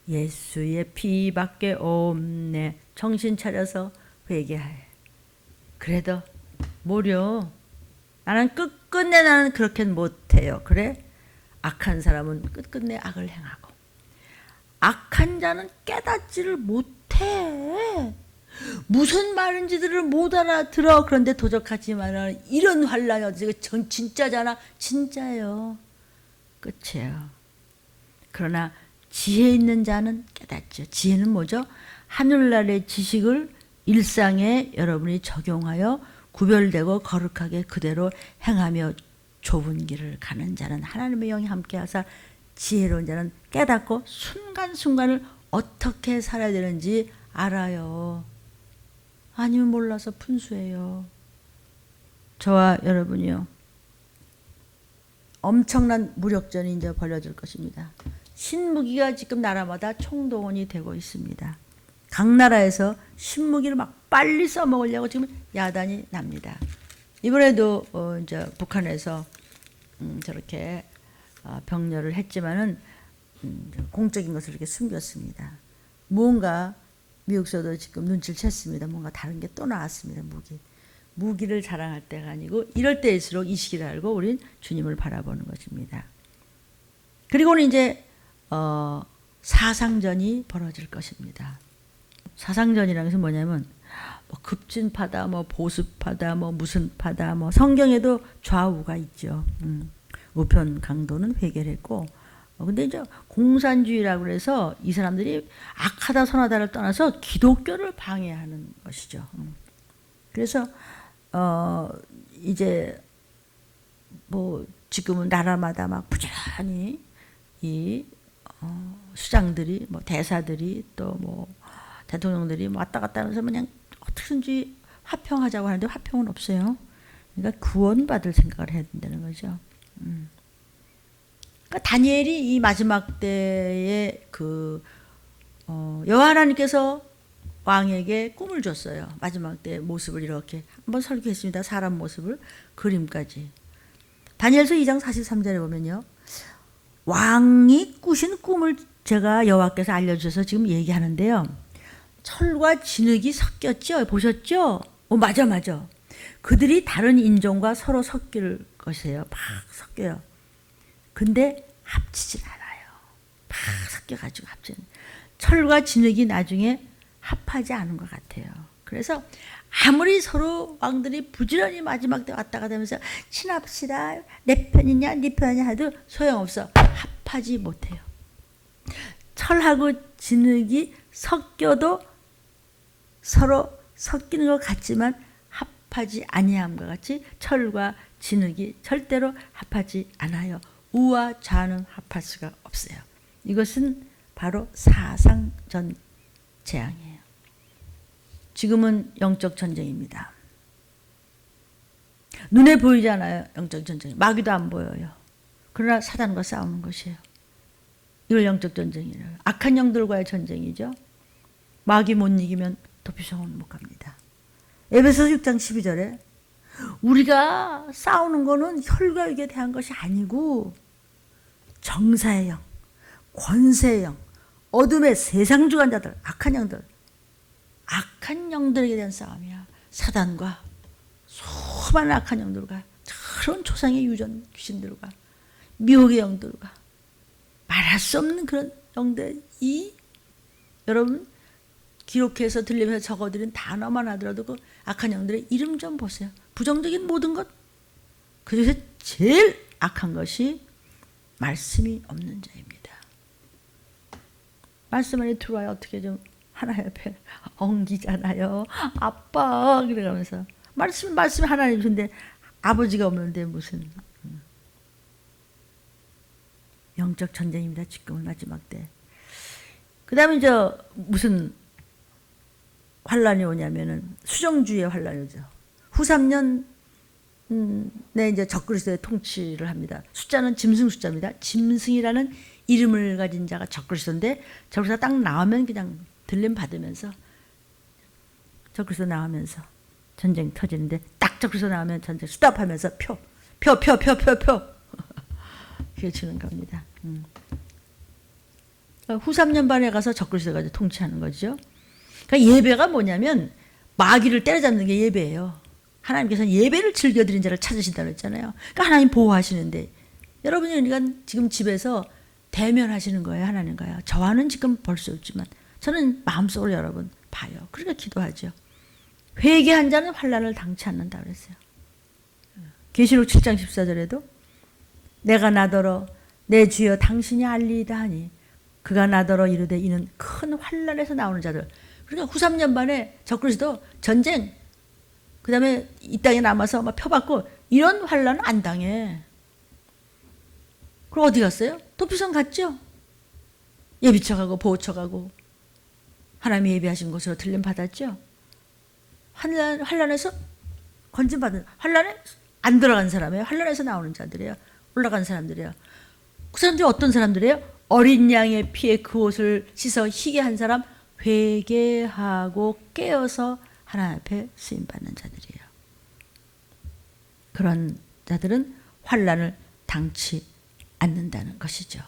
예수의 피밖에 없네. 정신 차려서 회개하여. 그래도 뭐려? 나는 끝끝내 나는 그렇게 못해요. 그래? 악한 사람은 끝끝내 악을 행하고 악한 자는 깨닫지를 못해. 무슨 말인지들을 못 알아들어. 그런데 도적하지만 이런 환란이 어디 진짜잖아. 진짜요. 끝이에요. 그러나 지혜 있는 자는 깨닫죠. 지혜는 뭐죠? 하늘나라의 지식을 일상에 여러분이 적용하여 구별되고 거룩하게 그대로 행하며 좁은 길을 가는 자는 하나님의 영이 함께하사 지혜로운 자는 깨닫고 순간순간을 어떻게 살아야 되는지 알아요. 아니면 몰라서 분수해요. 저와 여러분이요. 엄청난 무력전이 이제 벌어질 것입니다. 신무기가 지금 나라마다 총동원이 되고 있습니다. 각 나라에서 신무기를 막 빨리 써먹으려고 지금 야단이 납니다. 이번에도 이제 북한에서 저렇게 병렬을 했지만은 공적인 것을 이렇게 숨겼습니다. 무언가 미국서도 지금 눈치를 챘습니다. 뭔가 다른 게 또 나왔습니다. 무기를 자랑할 때가 아니고 이럴 때일수록 이 시기를 알고 우린 주님을 바라보는 것입니다. 그리고는 이제 사상전이 벌어질 것입니다. 사상전이라는 것은 뭐냐면 뭐 급진파다, 뭐 보수파다, 뭐 무슨 파다, 뭐 성경에도 좌우가 있죠. 우편 강도는 회개했고, 근데 이제 공산주의라고 해서 이 사람들이 악하다 선하다를 떠나서 기독교를 방해하는 것이죠. 그래서 이제 뭐 지금은 나라마다 막 부지런히 이 수장들이 뭐 대사들이 또 뭐 대통령들이 왔다 갔다 하면서 그냥 어떻게든지 화평하자고 하는데 화평은 없어요. 그러니까 구원받을 생각을 해야 된다는 거죠. 그러니까 다니엘이 이 마지막 때에 여호와 하나님께서 왕에게 꿈을 줬어요. 마지막 때 모습을 이렇게 한번 설계했습니다. 사람 모습을 그림까지. 다니엘서 2장 43절에 보면요. 왕이 꾸신 꿈을 제가 여호와께서 알려주셔서 지금 얘기하는데요. 철과 진흙이 섞였죠. 보셨죠? 맞아. 그들이 다른 인종과 서로 섞일 것이에요. 막 섞여요. 근데 합치질 않아요. 막 섞여가지고 합치는. 철과 진흙이 나중에 합하지 않은 것 같아요. 그래서 아무리 서로 왕들이 부지런히 마지막 때 왔다 갔다 하면서 친합시다. 내 편이냐 네 편이냐 해도 소용없어. 합하지 못해요. 철하고 진흙이 섞여도 서로 섞이는 것 같지만 합하지 아니함과 같이 철과 진흙이 절대로 합하지 않아요. 우와 좌는 합할 수가 없어요. 이것은 바로 사상전 재앙이에요. 지금은 영적 전쟁입니다. 눈에 보이잖아요. 영적 전쟁. 마귀도 안 보여요. 그러나 사단과 싸우는 것이에요. 이걸 영적 전쟁이래요. 악한 영들과의 전쟁이죠. 마귀 못 이기면 도피성은 못 갑니다. 에베소서 6장 12절에 우리가 싸우는 거는 혈과 육에 대한 것이 아니고 정사의 영, 권세의 영, 어둠의 세상 주관자들, 악한 영들에게 대한 싸움이야. 사단과 수많은 악한 영들과 그런 조상의 유전 귀신들과 미혹의 영들과 말할 수 없는 그런 영들이 여러분 기록해서 들리면서 적어드린 단어만 하더라도 그 악한 영들의 이름 좀 보세요. 부정적인 모든 것 그중에서 제일 악한 것이 말씀이 없는 자입니다. 말씀 안에 들어와야 어떻게 좀 하나님 앞에 엉기잖아요. 아빠 그래가면서 말씀이 하나님인데 아버지가 없는데 무슨 영적 전쟁입니다. 지금은 마지막 때. 그 다음에 무슨 환란이 오냐면은 수정주의의 환란이 오죠. 후 3년 이제 적그리스도의 통치를 합니다. 숫자는 짐승 숫자입니다. 짐승이라는 이름을 가진 자가 적그리스도인데 적그리스도가 딱 나오면 그냥 들림 받으면서 적그리스도 나오면서 전쟁 터지는데 딱 적그리스도 나오면 전쟁 스탑하면서 표 그게 주는 겁니다. 후 3년 반에 가서 적그리스도가 통치하는 거죠. 그러니까 예배가 뭐냐면 마귀를 때려잡는 게 예배예요. 하나님께서는 예배를 즐겨드린 자를 찾으신다고 했잖아요. 그러니까 하나님 보호하시는데 여러분이 그러니까 지금 집에서 대면하시는 거예요. 하나님과요. 저와는 지금 볼 수 없지만 저는 마음속으로 여러분 봐요. 그러니까 기도하죠. 회개한 자는 환난을 당치 않는다 그랬어요. 계시록 7장 14절에도 내가 나더러 내 주여 당신이 알리이다 하니 그가 나더러 이르되 이는 큰 환난에서 나오는 자들. 그러니까 후 3년 반에 적그리스도 전쟁 그 다음에 이 땅에 남아서 막 표받고 이런 환난은 안 당해. 그럼 어디 갔어요? 도피성 갔죠? 예비처 가고 보호처 가고 하나님이 예비하신 곳으로 들림 받았죠? 환난에서 건진받은 환난에 안 들어간 사람이에요. 환난에서 나오는 자들이에요. 올라간 사람들이에요. 그 사람들이 어떤 사람들이에요? 어린 양의 피에 그 옷을 씻어 희게 한 사람 회개하고 깨어서 하나님 앞에 쓰임받는 자들이에요. 그런 자들은 환난을 당치 않는다는 것이죠.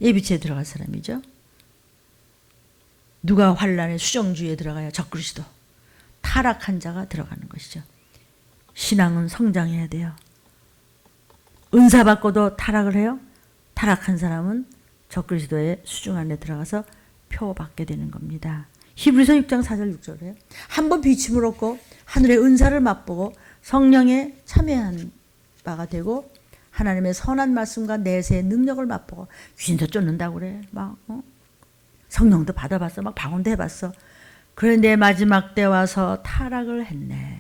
예비체에 들어갈 사람이죠. 누가 환난의 수정주의에 들어가요? 적그리스도. 타락한 자가 들어가는 것이죠. 신앙은 성장해야 돼요. 은사 받고도 타락을 해요. 타락한 사람은 적그리스도의 수중 안에 들어가서 표받게 되는 겁니다. 히브리서 6장 4절 6절에 한번 비침을 얻고 하늘의 은사를 맛보고 성령에 참여한 바가 되고 하나님의 선한 말씀과 내세의 능력을 맛보고 귀신도 쫓는다고 그래. 막 성령도 받아봤어. 막 방언도 해봤어. 그런데 마지막 때 와서 타락을 했네.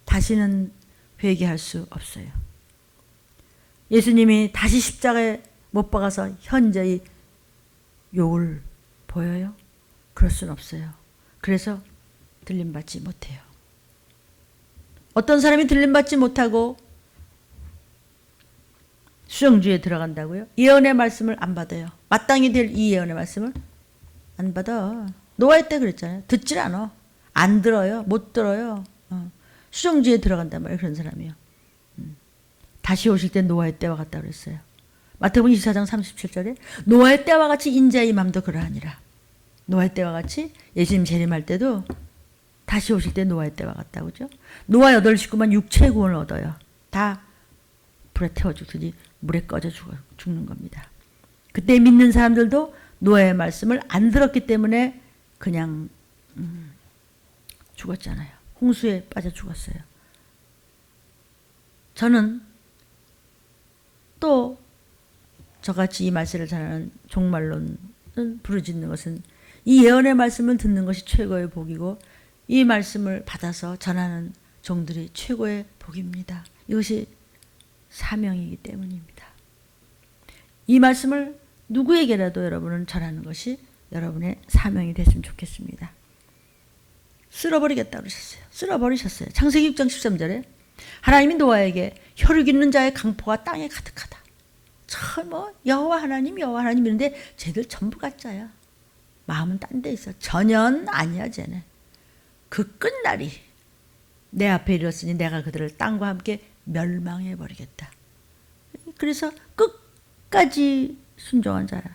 다시는 회개할 수 없어요. 예수님이 다시 십자가에 못 박아서 현저히 욕을 보여요? 그럴 수는 없어요. 그래서 들림받지 못해요. 어떤 사람이 들림받지 못하고 수정주의에 들어간다고요? 예언의 말씀을 안 받아요. 마땅히 될 이 예언의 말씀을 안 받아. 노아의 때 그랬잖아요. 듣질 않아. 안 들어요. 못 들어요. 수정주의에 들어간단 말이에요. 그런 사람이요. 다시 오실 때 노아의 때와 같다 그랬어요. 마태복음 24장 37절에 노아의 때와 같이 인자의 임함도 그러하니라. 노아의 때와 같이 예수님 재림할 때도 다시 오실 때 노아의 때와 같다 그죠? 노아 8식구만 육체의 구원을 얻어요. 다 불에 태워 죽든지 물에 꺼져 죽는 겁니다. 그때 믿는 사람들도 노아의 말씀을 안 들었기 때문에 그냥 죽었잖아요. 홍수에 빠져 죽었어요. 저는 또 저같이 이 말씀을 전하는 종말론은 부르짖는 것은 이 예언의 말씀을 듣는 것이 최고의 복이고 이 말씀을 받아서 전하는 종들이 최고의 복입니다. 이것이 사명이기 때문입니다. 이 말씀을 누구에게라도 여러분은 전하는 것이 여러분의 사명이 됐으면 좋겠습니다. 쓸어버리겠다 그러셨어요. 쓸어버리셨어요. 창세기 6장 13절에 하나님이 노아에게 혈육 있는 자의 강포가 땅에 가득하다. 참 여호와 하나님 이런데 쟤들 전부 가짜야. 마음은 딴 데 있어. 전혀 아니야 쟤네. 그 끝날이 내 앞에 이르렀으니 내가 그들을 땅과 함께 멸망해 버리겠다. 그래서 끝까지 순종한 자라.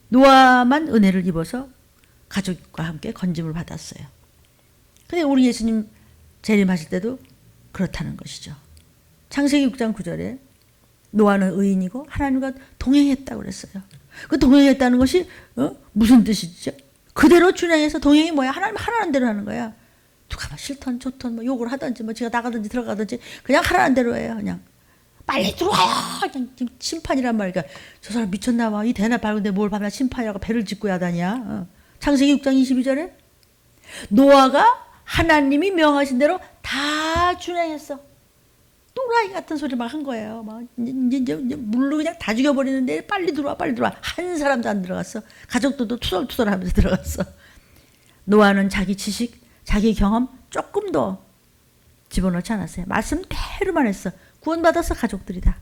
노아만 은혜를 입어서 가족과 함께 건짐을 받았어요. 근데 우리 예수님 재림하실 때도 그렇다는 것이죠. 창세기 6장 9절에 노아는 의인이고 하나님과 동행했다고 그랬어요. 그 동행했다는 것이 무슨 뜻이죠? 그대로 준행해서 동행이 뭐야? 하나님 하라는 대로 하는 거야. 누가 막 싫던 좋던 뭐 욕을 하든지 뭐 지가 나가든지 들어가든지 그냥 하라는 대로 해요. 그냥 빨리 들어와요. 그냥 심판이란 말이야. 저 사람 미쳤나 봐. 이 대낮 밝은데 뭘 밤낮 심판이라고 배를 짓고 야다냐. 창세기 6장 22절에 노아가 하나님이 명하신 대로 다 준행했어. 또라이 같은 소리 막 한 거예요. 막 이제 물로 그냥 다 죽여버리는데 빨리 들어와 빨리 들어와. 한 사람도 안 들어갔어. 가족들도 투덜투덜하면서 들어갔어. 노아는 자기 지식 자기 경험 조금 더 집어넣지 않았어요. 말씀대로만 했어. 구원받았어 가족들이 다.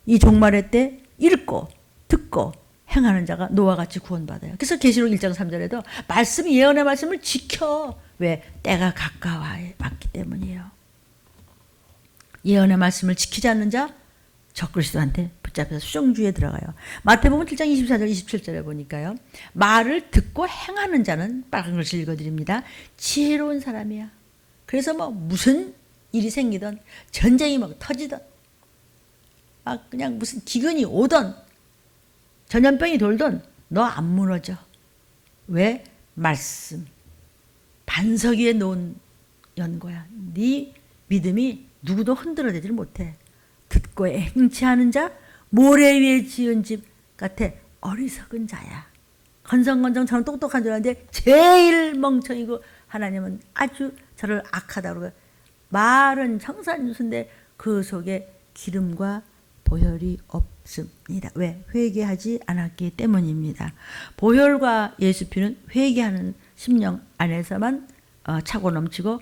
이 종말의 때 읽고 듣고 행하는 자가 노아같이 구원받아요. 그래서 계시록 1장 3절에도 말씀 예언의 말씀을 지켜. 왜? 때가 가까워 왔기 때문이에요. 예언의 말씀을 지키지 않는 자 적그리스도한테 붙잡혀서 수정주의에 들어가요. 마태복음 7장 24절 27절에 보니까요. 말을 듣고 행하는 자는 빨간 글씨 읽어드립니다. 지혜로운 사람이야. 그래서 뭐 무슨 일이 생기든 전쟁이 막 터지든 막 그냥 무슨 기근이 오든 전염병이 돌든 너 안 무너져. 왜? 말씀. 반석 위에 놓은 연고야. 네 믿음이 누구도 흔들어대지를 못해. 듣고 행치 하는 자 모래 위에 지은 집 같아 어리석은 자야. 건성건성 저는 똑똑한 줄 알았는데 제일 멍청이고 하나님은 아주 저를 악하다고 그러고 말은 청산유수인데 그 속에 기름과 보혈이 없습니다. 왜? 회개하지 않았기 때문입니다. 보혈과 예수피는 회개하는 심령 안에서만 차고 넘치고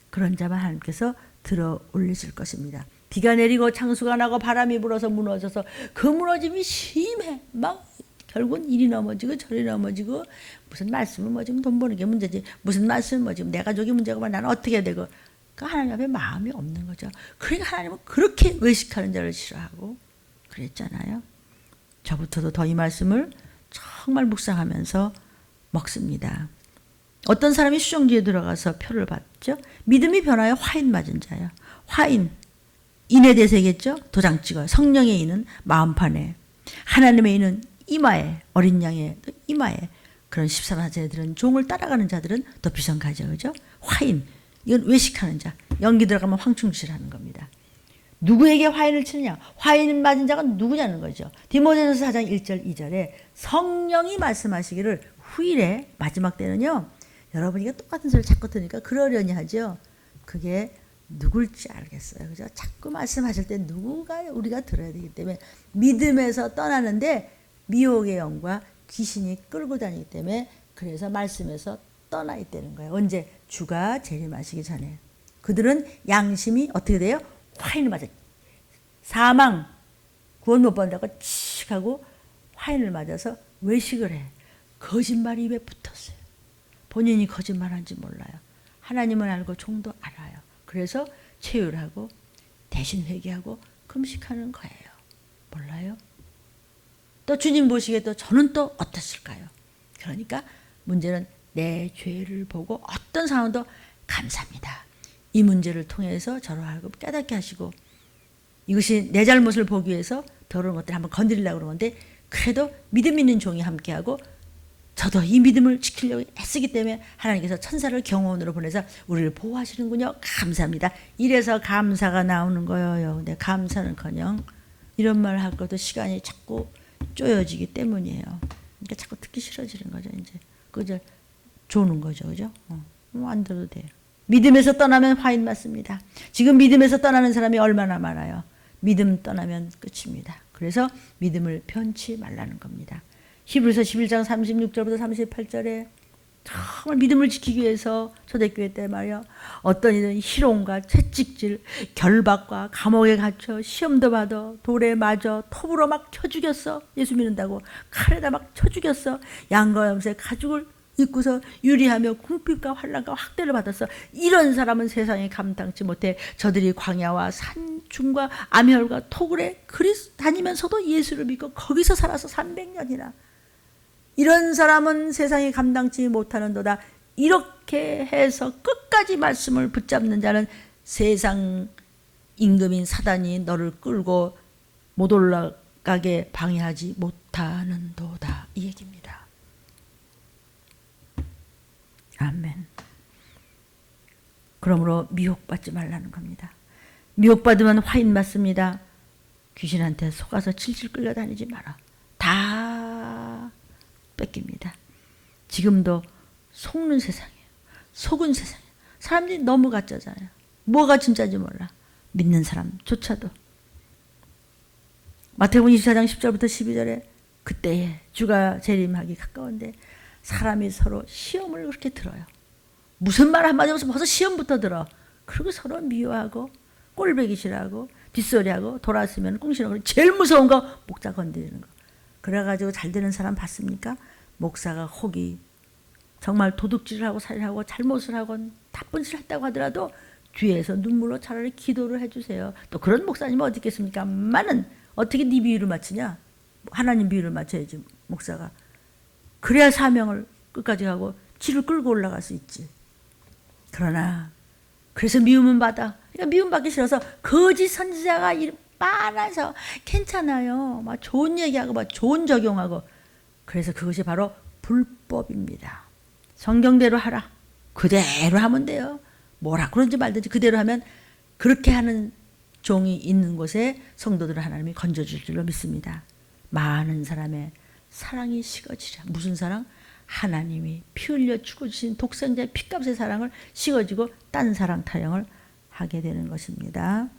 그런 자만 하나님께서 들어 올리실 것입니다. 비가 내리고 창수가 나고 바람이 불어서 무너져서 그 무너짐이 심해. 막 결국은 이리 넘어지고 저리 넘어지고 무슨 말씀은 뭐 지금 돈 버는 게 문제지. 무슨 말씀은 뭐 지금 내 가족이 문제고 나는 어떻게 해야 되고. 그 하나님 앞에 마음이 없는 거죠. 그러니까 하나님은 그렇게 외식하는 자를 싫어하고 그랬잖아요. 저부터도 더 이 말씀을 정말 묵상하면서 먹습니다. 어떤 사람이 수정지에 들어가서 표를 받죠. 믿음이 변하여 화인 맞은 자예요. 화인, 인의 대세겠죠. 도장 찍어요. 성령의 인은 마음판에, 하나님의 인은 이마에, 어린 양의 이마에. 그런 14사제들은 종을 따라가는 자들은 더 비상가죠. 그죠? 화인, 이건 외식하는 자. 연기 들어가면 황충실하는 겁니다. 누구에게 화인을 치느냐? 화인 맞은 자가 누구냐는 거죠. 디모데전서 4장 1절 2절에 성령이 말씀하시기를 후일에 마지막 때는요. 여러분이 똑같은 소리를 자꾸 들으니까 그러려니 하죠. 그게 누굴지 알겠어요. 그죠? 자꾸 말씀하실 때 누가 우리가 들어야 되기 때문에 믿음에서 떠나는데 미혹의 영과 귀신이 끌고 다니기 때문에 그래서 말씀에서 떠나 있다는 거예요. 언제? 주가 재림하시기 전에. 그들은 양심이 어떻게 돼요? 화인을 맞아. 사망, 구원 못 받는다고 칙 하고 화인을 맞아서 외식을 해. 거짓말이 입에 붙었어요. 본인이 거짓말한지 몰라요. 하나님은 알고 종도 알아요. 그래서 체휼하고 대신 회개하고 금식하는 거예요. 몰라요? 또 주님 보시기에 또 저는 또 어땠을까요? 그러니까 문제는 내 죄를 보고 어떤 상황도 감사합니다. 이 문제를 통해서 저로 하여금 깨닫게 하시고 이것이 내 잘못을 보기 위해서 더러운 것들을 한번 건드리려고 그러는데 그래도 믿음 있는 종이 함께하고 저도 이 믿음을 지키려고 애쓰기 때문에 하나님께서 천사를 경호원으로 보내서 우리를 보호하시는군요. 감사합니다. 이래서 감사가 나오는 거예요. 근데 감사는커녕 이런 말 할 것도 시간이 자꾸 쪼여지기 때문이에요. 그러니까 자꾸 듣기 싫어지는 거죠. 이제 그저 조는 거죠. 그죠? 안 들어도 돼요. 믿음에서 떠나면 화인 맞습니다. 지금 믿음에서 떠나는 사람이 얼마나 많아요. 믿음 떠나면 끝입니다. 그래서 믿음을 편치 말라는 겁니다. 히브리서 11장 36절부터 38절에 정말 믿음을 지키기 위해서 초대교회 때 말이야 어떤 이는 희롱과 채찍질, 결박과 감옥에 갇혀 시험도 받아 돌에 맞아 톱으로 막 쳐 죽였어. 예수 믿는다고 칼에다 막 쳐 죽였어. 양과 염소의 가죽을 입고서 유리하며 궁핍과 환난과 학대를 받았어. 이런 사람은 세상에 감당치 못해 저들이 광야와 산중과 암혈과 토굴에 그리 다니면서도 예수를 믿고 거기서 살아서 300년이나 이런 사람은 세상에 감당치 못하는도다. 이렇게 해서 끝까지 말씀을 붙잡는 자는 세상 임금인 사단이 너를 끌고 못 올라가게 방해하지 못하는도다. 이 얘기입니다. 아멘. 그러므로 미혹받지 말라는 겁니다. 미혹받으면 화인 맞습니다. 귀신한테 속아서 질질 끌려다니지 마라. 다 뺏깁니다. 지금도 속는 세상이에요. 속은 세상이에요. 사람들이 너무 가짜잖아요. 뭐가 진짜인지 몰라. 믿는 사람조차도. 마태복음 24장 10절부터 12절에 그때에 주가 재림하기 가까운데 사람이 서로 시험을 그렇게 들어요. 무슨 말 한마디 없이 벌써 시험부터 들어. 그리고 서로 미워하고 꼴배기 싫어하고 뒷소리하고 돌아서면 꿍시렁거리고 제일 무서운 거 목사 건드리는 거. 그래가지고 잘 되는 사람 봤습니까? 목사가 혹이 정말 도둑질을 하고 살인하고 잘못을 하고 나쁜 짓을 했다고 하더라도 뒤에서 눈물로 차라리 기도를 해주세요. 또 그런 목사님은 어디 있겠습니까? 많은 어떻게 네 비유를 맞추냐? 하나님 비유를 맞춰야지 목사가. 그래야 사명을 끝까지 하고 지를 끌고 올라갈 수 있지. 그러나 그래서 미움은 받아. 그러니까 미움받기 싫어서 거짓 선지자가 많아서 괜찮아요. 막 좋은 얘기하고 막 좋은 적용하고. 그래서 그것이 바로 불법입니다. 성경대로 하라. 그대로 하면 돼요. 뭐라 그런지 말든지 그대로 하면 그렇게 하는 종이 있는 곳에 성도들을 하나님이 건져줄 줄로 믿습니다. 많은 사람의 사랑이 식어지라. 무슨 사랑? 하나님이 피 흘려 죽어주신 독생자의 피값의 사랑을 식어지고 딴 사랑 타령을 하게 되는 것입니다.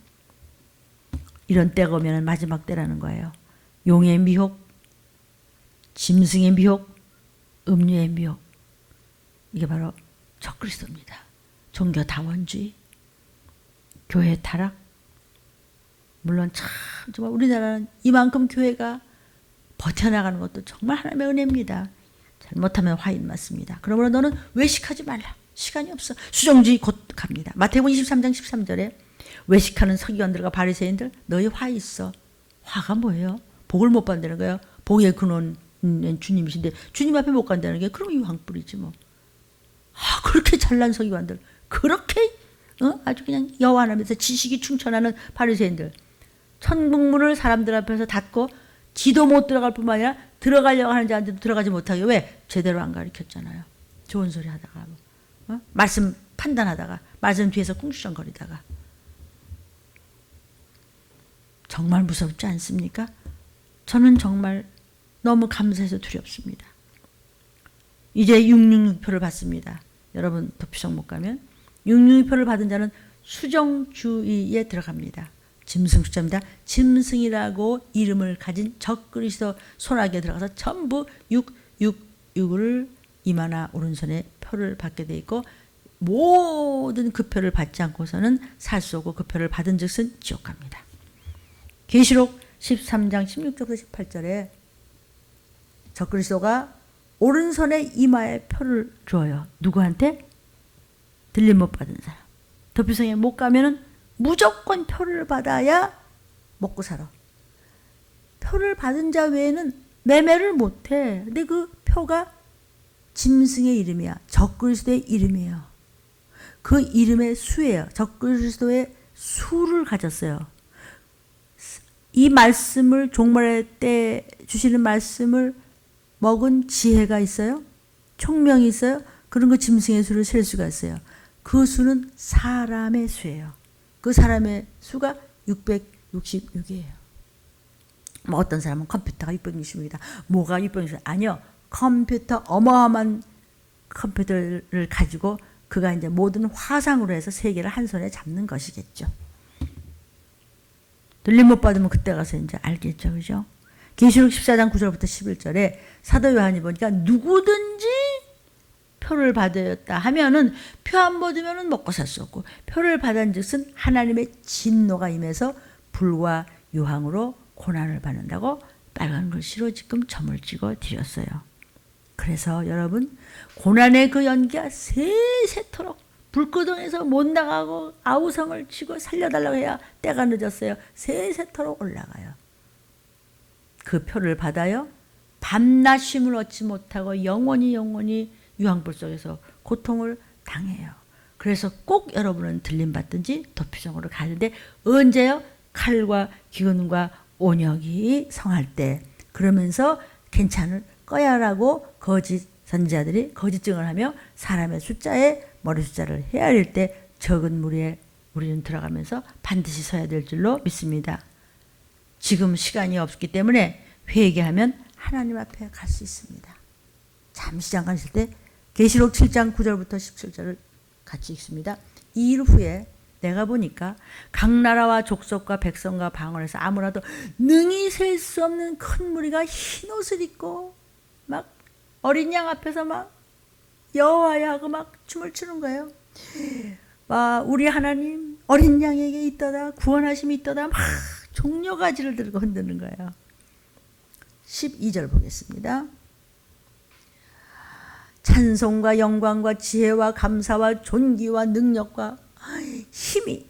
이런 때가 오면 마지막 때라는 거예요. 용의 미혹, 짐승의 미혹, 음료의 미혹. 이게 바로 적그리스도입니다. 종교다원주의, 교회 타락. 물론 참 정말 우리나라는 이만큼 교회가 버텨나가는 것도 정말 하나님의 은혜입니다. 잘못하면 화인 맞습니다. 그러므로 너는 외식하지 말라. 시간이 없어. 수정주의 곧 갑니다. 마태복음 23장 13절에 외식하는 서기관들과 바리새인들 너희 화 있어. 화가 뭐예요? 복을 못 받는 거예요. 복의 근원은 주님이신데 주님 앞에 못 간다는 게 그럼 이 황불이지 뭐. 그렇게 잘난 서기관들, 그렇게 아주 그냥 여완하면서 지식이 충천하는 바리새인들, 천국문을 사람들 앞에서 닫고 지도 못 들어갈 뿐만 아니라 들어가려고 하는 자한테도 들어가지 못하게. 왜? 제대로 안 가르쳤잖아요. 좋은 소리 하다가 말씀 판단하다가 말씀 뒤에서 꿍시렁거리다가. 정말 무섭지 않습니까? 저는 정말 너무 감사해서 두렵습니다. 이제 666표를 받습니다. 여러분 도피성 못 가면 666표를 받은 자는 수정주의에 들어갑니다. 짐승 숫자입니다. 짐승이라고 이름을 가진 적그리스도 손아귀에 들어가서 전부 666을 이마나 오른손에 표를 받게 돼 있고 모든 그 표를 받지 않고서는 살 수 없고 그 표를 받은 즉슨 지옥 갑니다. 계시록 13장 16절부터 18절에 적그리스도가 오른손에 이마에 표를 줘요. 누구한테? 들림 못 받은 사람. 도피성에 못 가면은 무조건 표를 받아야 먹고 살아. 표를 받은 자 외에는 매매를 못해. 근데 그 표가 짐승의 이름이야. 적그리스도의 이름이에요. 그 이름의 수예요. 적그리스도의 수를 가졌어요. 이 말씀을 종말의 때 주시는 말씀을 먹은 지혜가 있어요? 총명이 있어요? 그런 거 짐승의 수를 셀 수가 있어요. 그 수는 사람의 수예요. 그 사람의 수가 666이에요. 뭐 어떤 사람은 컴퓨터가 666이다. 뭐가 666이다. 아니요. 컴퓨터, 어마어마한 컴퓨터를 가지고 그가 이제 모든 화상으로 해서 세계를 한 손에 잡는 것이겠죠. 들림 못 받으면 그때 가서 이제 알겠죠. 그죠? 계시록 14장 9절부터 11절에 사도 요한이 보니까 누구든지 표를 받았다 하면은 표 안 받으면은 먹고 살 수 없고, 표를 받은 즉슨 하나님의 진노가 임해서 불과 유황으로 고난을 받는다고 빨간 글씨로 지금 점을 찍어 드렸어요. 그래서 여러분, 고난의 그 연기가 세세토록 불구덩에서 못 나가고 아우성을 치고 살려달라고 해야 때가 늦었어요. 세세토록 올라가요. 그 표를 받아요. 밤낮 쉼을 얻지 못하고 영원히 유황불 속에서 고통을 당해요. 그래서 꼭 여러분은 들림받든지 도피성으로 가는데, 언제요? 칼과 기근과 온역이 성할 때. 그러면서 괜찮을 거야라고 거짓 선지자들이 거짓증을 하며 사람의 숫자에 머리 숫자를 헤아릴 때 적은 무리에 우리는 들어가면서 반드시 서야 될 줄로 믿습니다. 지금 시간이 없기 때문에 회개하면 하나님 앞에 갈 수 있습니다. 잠시 잠깐 있을 때 계시록 7장 9절부터 17절을 같이 읽습니다. 이 일 후에 내가 보니까 각 나라와 족속과 백성과 방언에서 아무라도 능히 셀 수 없는 큰 무리가 흰 옷을 입고 막 어린 양 앞에서 막 여호와야 하고 막 춤을 추는 거예요. 우리 하나님 어린 양에게 있도다, 구원하심이 있도다, 막 종려가지를 들고 흔드는 거예요. 12절 보겠습니다. 찬송과 영광과 지혜와 감사와 존귀와 능력과 힘이,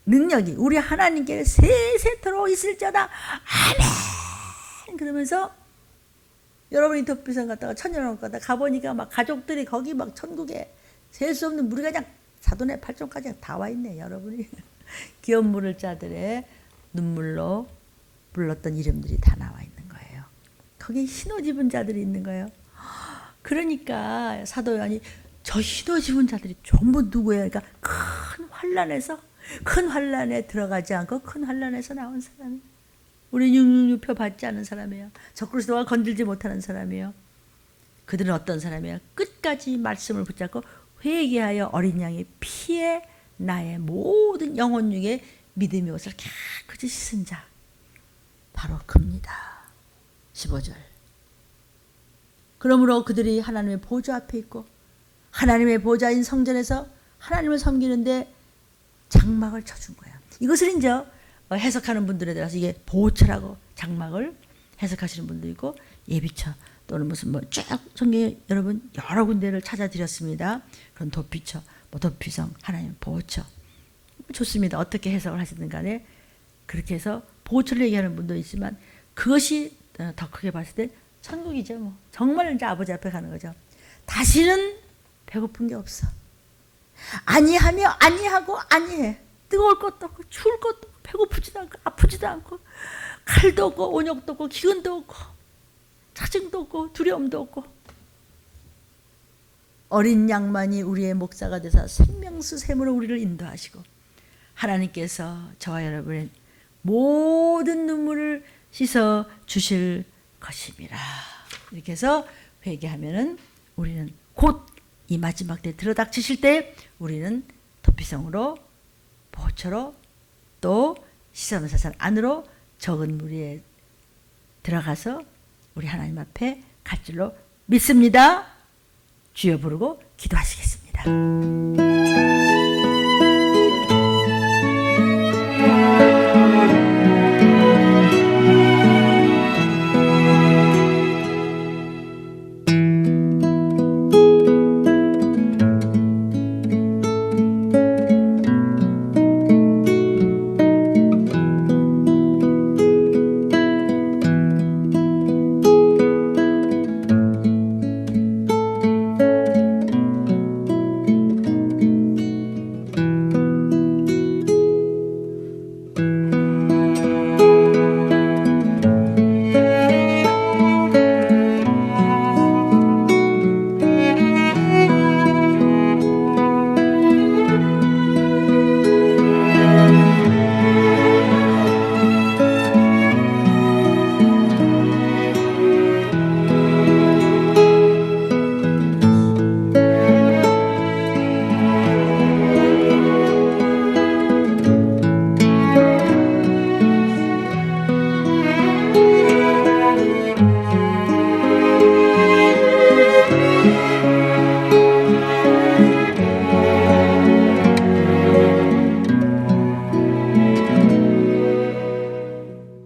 능력이 우리 하나님께 세세토록 있을지어다. 아멘. 그러면서 여러분이 도피성 갔다가 천년왕 갔다 가보니까 막 가족들이 거기 막 천국에 셀 수 없는 무리가 그냥 사돈의 팔촌까지 다 와 있네. 여러분이 기업 물을 자들의 눈물로 불렀던 이름들이 다 나와 있는 거예요. 거기 흰옷 입은 자들이 있는 거예요. 그러니까 사도 요한이 저 흰옷 입은 자들이 전부 누구예요? 그러니까 큰 환란에 들어가지 않고 큰 환란에서 나온 사람이, 우리 666표 받지 않은 사람이에요. 적그리스도와 건들지 못하는 사람이에요. 그들은 어떤 사람이에요? 끝까지 말씀을 붙잡고 회개하여 어린 양의 피에 나의 모든 영혼 중에 믿음의 옷을 깨끗이 씻은 자, 바로 그입니다. 15절. 그러므로 그들이 하나님의 보좌 앞에 있고 하나님의 보좌인 성전에서 하나님을 섬기는데 장막을 쳐준 거야. 이것을 이제 해석하는 분들에 따라서 이게 보호처라고 장막을 해석하시는 분도 있고, 예비처 또는 무슨 쭉 성경에 여러분 여러 군데를 찾아드렸습니다. 그런 도피처, 도피성, 하나님 보호처, 좋습니다. 어떻게 해석을 하시든 간에 그렇게 해서 보호처를 얘기하는 분도 있지만, 그것이 더 크게 봤을 때 천국이죠. 정말 이제 아버지 앞에 가는 거죠. 다시는 배고픈 게 없어. 아니하며 아니하고 아니해. 뜨거울 것도 없고 추울 것도 없고 배고프지도 않고 아프지도 않고 칼도 없고 온역도 없고 기근도 없고 짜증도 없고 두려움도 없고, 어린 양만이 우리의 목사가 되사 생명수 샘으로 우리를 인도하시고 하나님께서 저와 여러분의 모든 눈물을 씻어 주실 것입니다. 이렇게 해서 회개하면은 우리는 곧 이 마지막 때 들어닥치실 때 우리는 도피성으로, 보호처로, 또 시사문사산 안으로 적은 무리에 들어가서 우리 하나님 앞에 갈 줄로 믿습니다. 주여 부르고 기도하시겠습니다.